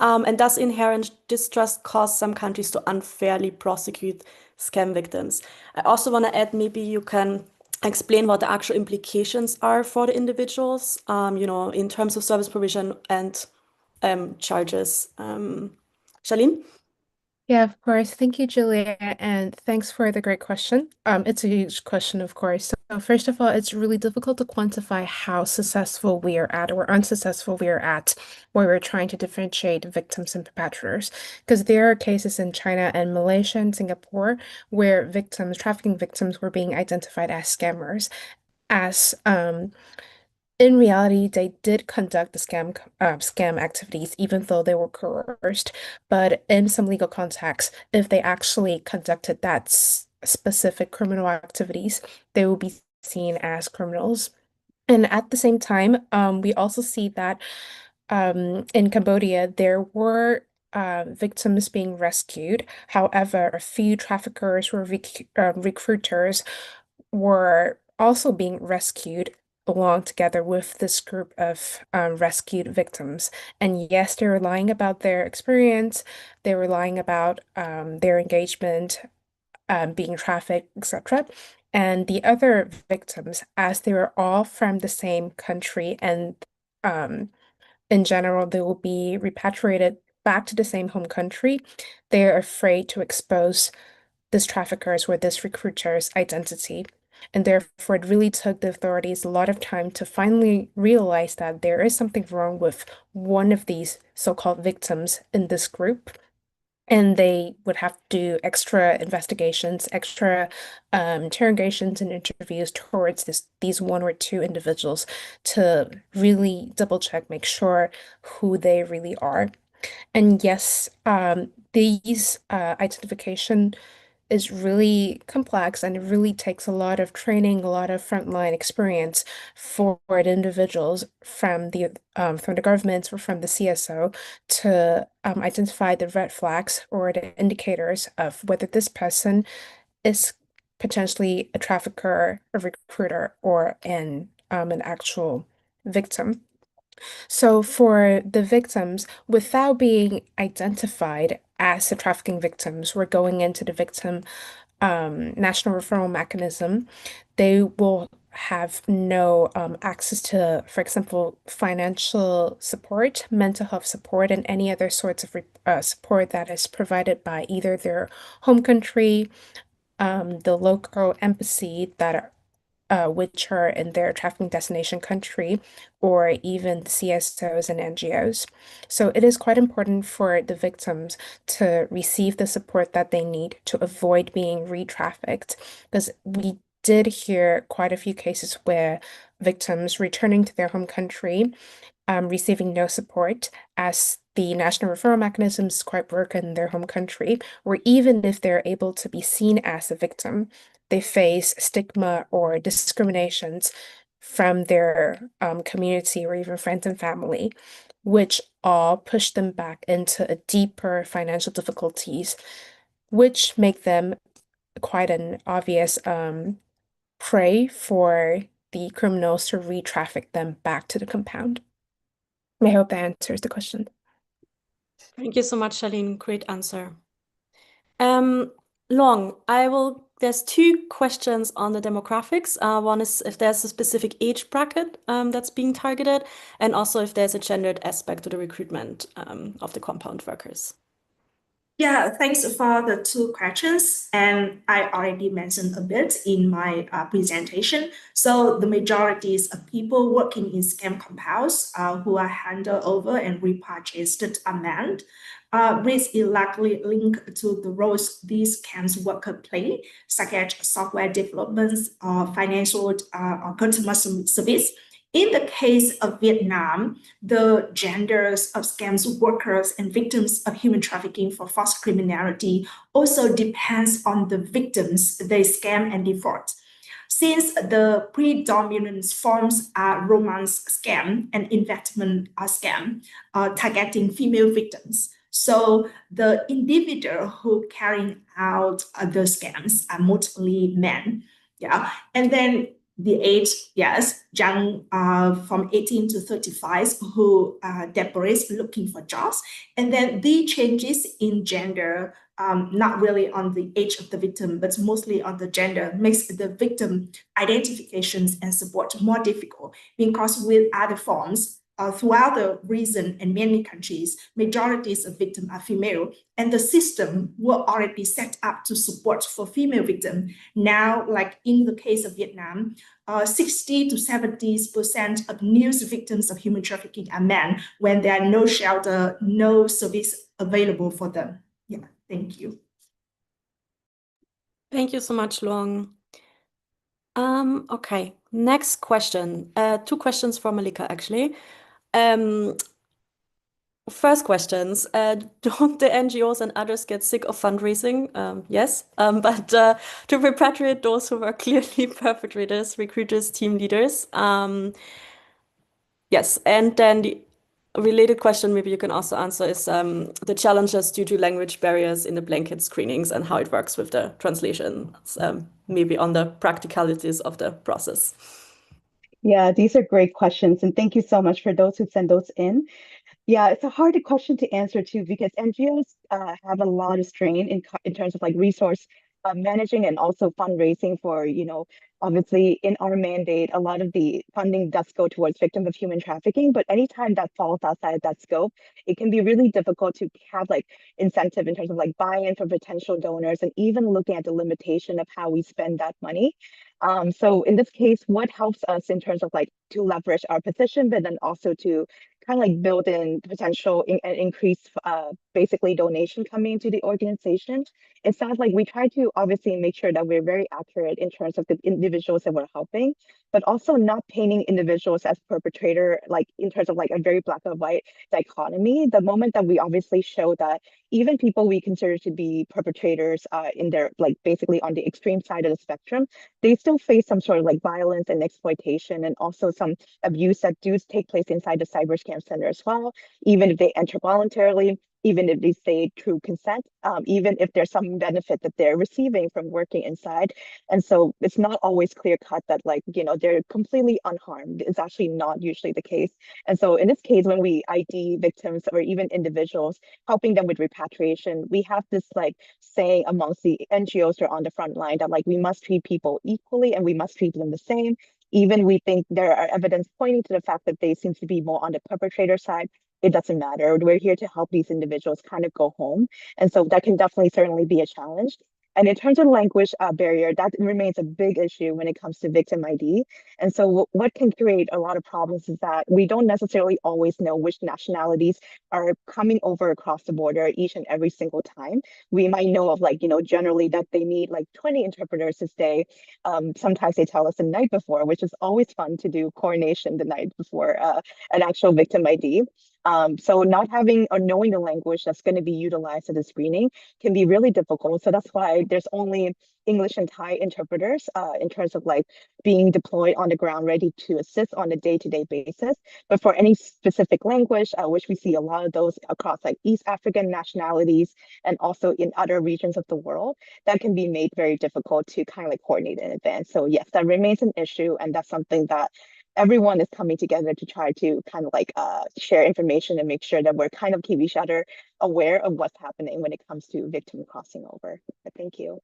And does inherent distrust cause some countries to unfairly prosecute scam victims? I also want to add, maybe you can explain what the actual implications are for the individuals, in terms of service provision and charges. Charlene? Yeah, of course. Thank you, Julia, and thanks for the great question. It's a huge question, of course. So first of all, it's really difficult to quantify how successful we are at or unsuccessful we are at where we're trying to differentiate victims and perpetrators. Because there are cases in China and Malaysia and Singapore where victims, trafficking victims, were being identified as scammers, as in reality, they did conduct the scam activities, even though they were coerced. But in some legal context, if they actually conducted that specific criminal activities, they will be seen as criminals. And at the same time, we also see that in Cambodia, there were victims being rescued. However, a few traffickers or recruiters were also being rescued along together with this group of rescued victims. And yes, they were lying about their experience, they were lying about their engagement, being trafficked, etc. And the other victims, as they were all from the same country and in general, they will be repatriated back to the same home country, they are afraid to expose this trafficker's or this recruiter's identity. And therefore, it really took the authorities a lot of time to finally realize that there is something wrong with one of these so-called victims in this group. And they would have to do extra investigations, extra interrogations and interviews towards these one or two individuals to really double check, make sure who they really are. And yes, these identification is really complex and it really takes a lot of training, a lot of frontline experience for individuals from the governments or from the CSO to identify the red flags or the indicators of whether this person is potentially a trafficker, a recruiter, or an actual victim. So for the victims, without being identified as the trafficking victims, we're going into the victim national referral mechanism. They will have no access to, for example, financial support, mental health support, and any other sorts of support that is provided by either their home country, the local embassy that are which are in their trafficking destination country, or even the CSOs and NGOs. So it is quite important for the victims to receive the support that they need to avoid being re-trafficked, because we did hear quite a few cases where victims returning to their home country receiving no support as the national referral mechanism is quite broken in their home country, or even if they're able to be seen as a victim, they face stigma or discriminations from their community or even friends and family, which all push them back into a deeper financial difficulties, which make them quite an obvious prey for the criminals to re-traffic them back to the compound. I hope that answers the question. Thank you so much, Charlene. Great answer. There's two questions on the demographics. One is if there's a specific age bracket that's being targeted, and also if there's a gendered aspect to the recruitment of the compound workers. Yeah, thanks for the two questions. And I already mentioned a bit in my presentation. So the majorities of people working in scam compounds who are handed over and repurchased are men. Race is likely linked to the roles these scams workers play, such as software developments or financial or customer service. In the case of Vietnam, the genders of scams workers and victims of human trafficking for forced criminality also depends on the victims they scam and defraud. Since the predominant forms are romance scam and investment scam, targeting female victims. So the individual who carrying out the scams are mostly men. Yeah, and then the age, yes, young from 18 to 35 who desperate looking for jobs. And then the changes in gender, not really on the age of the victim, but mostly on the gender, makes the victim identifications and support more difficult, because with other forms, throughout the region and many countries, majorities of victims are female, and the system were already set up to support for female victims. Now, like in the case of Vietnam, 60 to 70% of new victims of human trafficking are men when there are no shelter, no service available for them. Yeah, thank you. Thank you so much, Luong. Okay, next question. Two questions for Malika, actually. First questions, don't the NGOs and others get sick of fundraising? Yes, but to repatriate those who were clearly perpetrators, recruiters, team leaders. Yes, and then the related question maybe you can also answer is the challenges due to language barriers in the blanket screenings and how it works with the translations, maybe on the practicalities of the process. Yeah, these are great questions. And thank you so much for those who send those in. Yeah, it's a hard question to answer too, because NGOs have a lot of strain in terms of like resource managing and also fundraising for, obviously in our mandate, a lot of the funding does go towards victims of human trafficking, but anytime that falls outside that scope, it can be really difficult to have like incentive in terms of like buy-in from potential donors and even looking at the limitation of how we spend that money. So in this case, what helps us in terms of like to leverage our position, but then also to kind of like build in potential and increase basically donation coming into the organization. It sounds like we try to obviously make sure that we're very accurate in terms of the individuals that we're helping, but also not painting individuals as perpetrator, like in terms of like a very black and white dichotomy. The moment that we obviously show that even people we consider to be perpetrators in their like basically on the extreme side of the spectrum, they still face some sort of like violence and exploitation and also some abuse that do take place inside the cyber scam center as well, even if they enter voluntarily, even if they stay through consent, even if there's some benefit that they're receiving from working inside. And so it's not always clear cut that like, they're completely unharmed. It's actually not usually the case. And so in this case, when we ID victims or even individuals, helping them with repatriation, we have this like saying amongst the NGOs who are on the front line that like we must treat people equally and we must treat them the same. even we think there are evidence pointing to the fact that they seem to be more on the perpetrator side, it doesn't matter. We're here to help these individuals kind of go home. And so that can definitely certainly be a challenge. And in terms of language barrier, that remains a big issue when it comes to victim ID. And so what can create a lot of problems is that we don't necessarily always know which nationalities are coming over across the border each and every single time. We might know of like, generally that they need like 20 interpreters to stay. Sometimes they tell us the night before, which is always fun to do coronation the night before an actual victim ID. So not having or knowing the language that's going to be utilized at the screening can be really difficult. So that's why there's only English and Thai interpreters in terms of like being deployed on the ground, ready to assist on a day-to-day basis. But for any specific language, which we see a lot of those across like East African nationalities and also in other regions of the world, that can be made very difficult to kind of like coordinate in advance. So yes, that remains an issue, and that's something that everyone is coming together to try to kind of like share information and make sure that we're kind of keep each other aware of what's happening when it comes to victim crossing over. But thank you.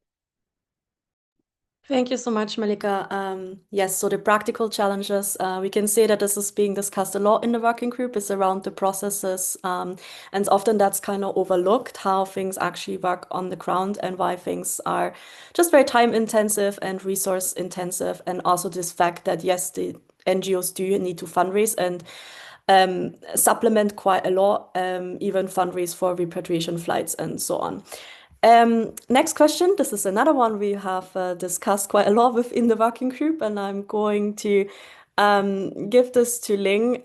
Thank you so much, Malika. Yes, so the practical challenges, we can say that this is being discussed a lot in the working group, is around the processes. And often that's kind of overlooked how things actually work on the ground and why things are just very time intensive and resource intensive. And also this fact that, yes, the NGOs do need to fundraise and supplement quite a lot, even fundraise for repatriation flights and so on. Next question. This is another one we have discussed quite a lot within the working group, and I'm going to give this to Ling.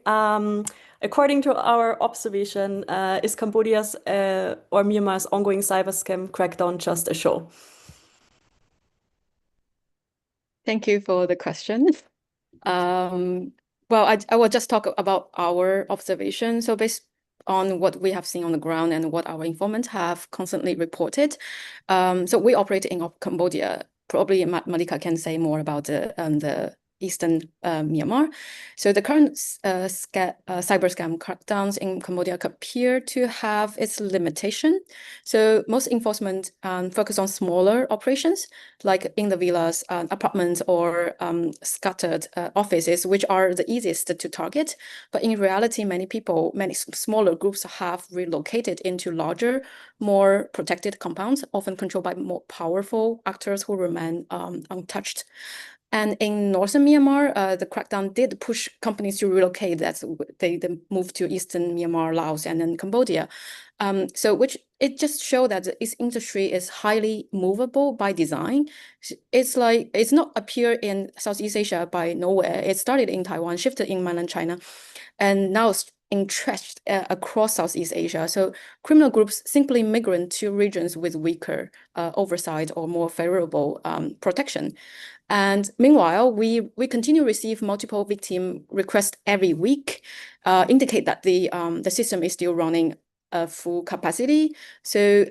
According to our observation, is Cambodia's or Myanmar's ongoing cyber scam crackdown just a show? Thank you for the question. Well, I will just talk about our observation. So based on what we have seen on the ground and what our informants have constantly reported. So we operate in Cambodia. Probably Malika can say more about the eastern Myanmar. So the current cyber scam crackdowns in Cambodia appear to have its limitation. So most enforcement focus on smaller operations, like in the villas, apartments, or scattered offices, which are the easiest to target. But in reality, many smaller groups have relocated into larger, more protected compounds, often controlled by more powerful actors who remain untouched. And in northern Myanmar, the crackdown did push companies to relocate. They moved to eastern Myanmar, Laos, and then Cambodia. Which it just showed that this industry is highly movable by design. It's not appear in Southeast Asia by nowhere. It started in Taiwan, shifted in mainland China, and now it's entrenched across Southeast Asia. So criminal groups simply migrate to regions with weaker oversight or more favorable protection. And meanwhile, we continue to receive multiple victim requests every week, indicate that the system is still running full capacity. So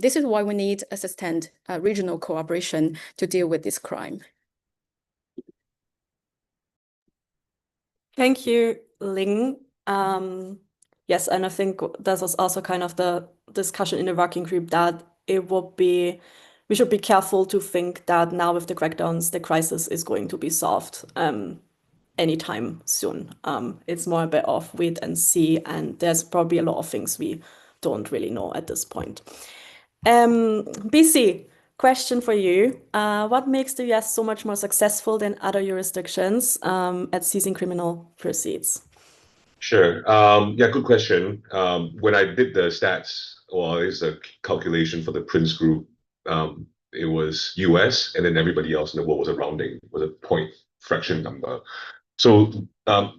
this is why we need a sustained regional cooperation to deal with this crime. Thank you, Ling. Yes, and I think this was also kind of the discussion in the working group that we should be careful to think that now with the crackdowns, the crisis is going to be solved anytime soon. It's more a bit of wait and see, and there's probably a lot of things we don't really know at this point. BC, question for you. What makes the US so much more successful than other jurisdictions at seizing criminal proceeds? Sure. Yeah, good question. When I did the stats, or it's a calculation for the Prince Group, it was US, and then everybody else in the world was a rounding, was a point fraction number. So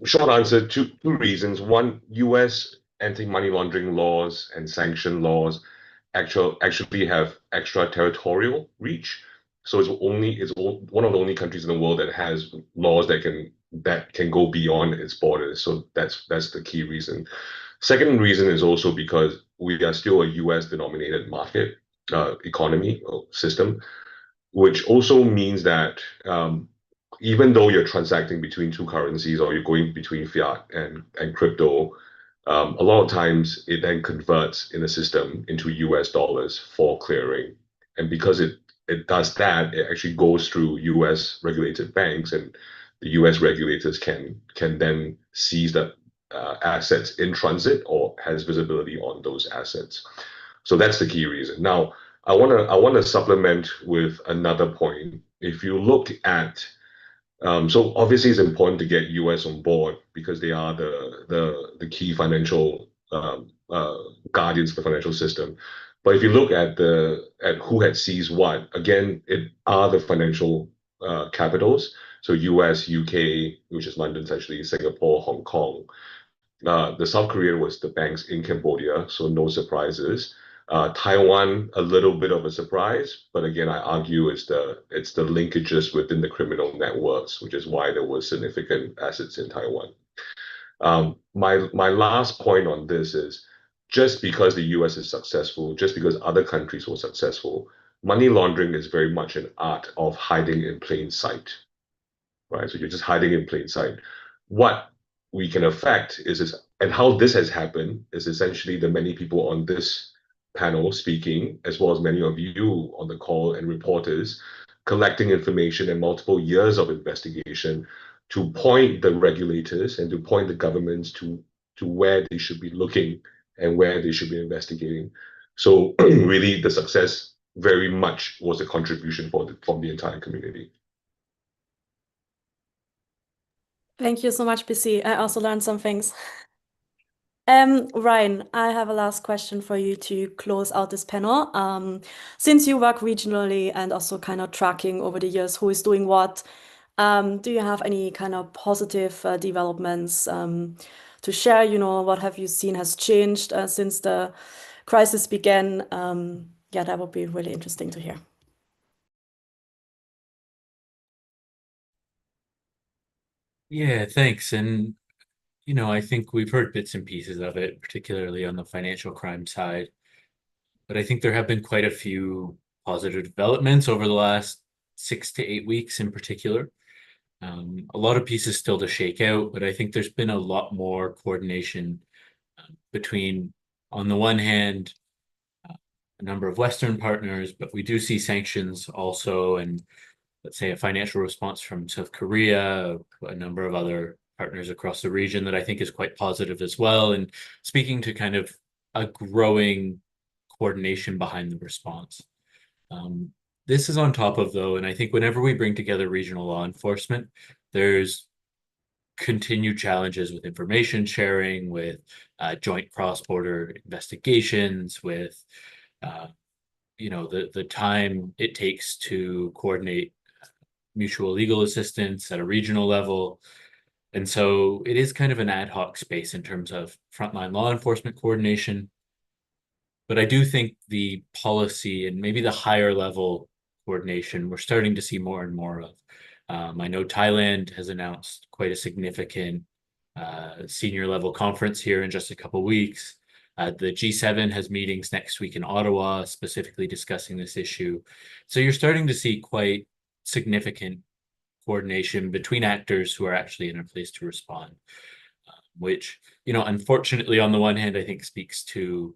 short answer, two reasons. One, US anti-money laundering laws and sanction laws actually have extraterritorial reach. So it's one of the only countries in the world that has laws that can go beyond its borders. So that's the key reason. Second reason is also because we are still a US denominated market economy or system, which also means that even though you're transacting between two currencies or you're going between fiat and crypto, a lot of times it then converts in the system into US dollars for clearing. And because it does that, it actually goes through US regulated banks, and the US regulators can then seize the assets in transit or has visibility on those assets. So that's the key reason. Now, I wanna supplement with another point. If you look at so obviously it's important to get US on board because they are the key financial guardians of the financial system. But if you look at who had seized what, again, it are the financial capitals. So US, UK, which is London, essentially Singapore, Hong Kong. The South Korea was the banks in Cambodia, so no surprises. Taiwan, a little bit of a surprise, but again, I argue it's the linkages within the criminal networks, which is why there was significant assets in Taiwan. My last point on this is just because the US is successful, just because other countries were successful, money laundering is very much an art of hiding in plain sight, right? So you're just hiding in plain sight. What we can affect and how this has happened is essentially the many people on this panel speaking, as well as many of you on the call and reporters, collecting information and multiple years of investigation to point the regulators and to point the governments to where they should be looking and where they should be investigating. So really the success very much was a contribution from the entire community. Thank you so much, BC. I also learned some things. Ryan, I have a last question for you to close out this panel. Since you work regionally and also kind of tracking over the years who is doing what, do you have any kind of positive developments to share? You know, what have you seen has changed since the crisis began? Yeah, that would be really interesting to hear. Yeah, thanks. And I think we've heard bits and pieces of it, particularly on the financial crime side. But I think there have been quite a few positive developments over the last 6 to 8 weeks in particular. A lot of pieces still to shake out, but I think there's been a lot more coordination between, on the one hand, a number of Western partners, but we do see sanctions also, and let's say a financial response from South Korea, a number of other partners across the region that I think is quite positive as well. And speaking to kind of a growing coordination behind the response. This is on top of, though, and I think whenever we bring together regional law enforcement, there's continued challenges with information sharing, with joint cross-border investigations, with the time it takes to coordinate mutual legal assistance at a regional level. And so it is kind of an ad hoc space in terms of frontline law enforcement coordination. But I do think the policy and maybe the higher level coordination we're starting to see more and more of. I know Thailand has announced quite a significant senior level conference here in just a couple of weeks. The G7 has meetings next week in Ottawa, specifically discussing this issue. So you're starting to see quite significant coordination between actors who are actually in a place to respond, which, unfortunately, on the one hand, I think speaks to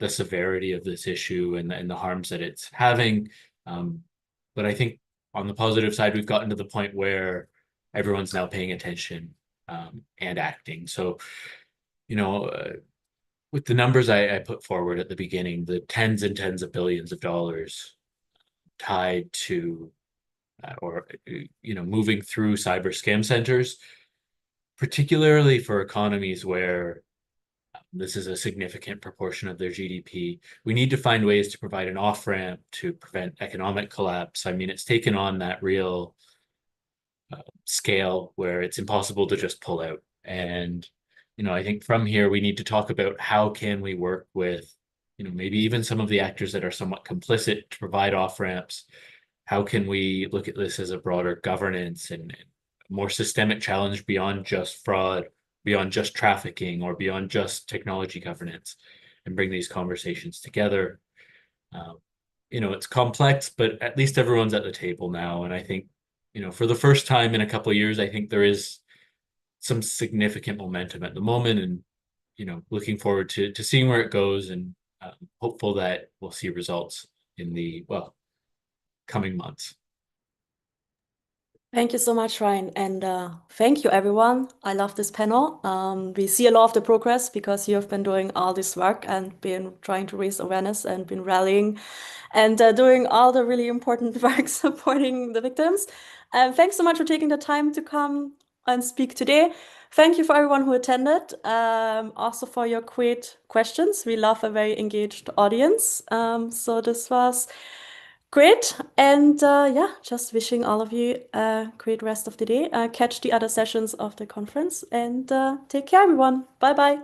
the severity of this issue and the harms that it's having. But I think on the positive side, we've gotten to the point where everyone's now paying attention and acting. So, with the numbers I put forward at the beginning, the tens and tens of billions of dollars tied to moving through cyber scam centers, particularly for economies where this is a significant proportion of their GDP. We need to find ways to provide an off-ramp to prevent economic collapse. I mean, it's taken on that real scale where it's impossible to just pull out. And, I think from here, we need to talk about how can we work with, maybe even some of the actors that are somewhat complicit to provide off-ramps. How can we look at this as a broader governance and more systemic challenge beyond just fraud, beyond just trafficking, or beyond just technology governance, and bring these conversations together? It's complex, but at least everyone's at the table now. And I think, for the first time in a couple of years, I think there is some significant momentum at the moment, and, looking forward to seeing where it goes, and hopeful that we'll see results in the, coming months. Thank you so much, Ryan, and thank you, everyone. I love this panel. We see a lot of the progress because you have been doing all this work and been trying to raise awareness and been rallying and doing all the really important work supporting the victims. And thanks so much for taking the time to come and speak today. Thank you for everyone who attended, also for your great questions. We love a very engaged audience. So this was great. And yeah, just wishing all of you a great rest of the day. Catch the other sessions of the conference and take care, everyone. Bye bye.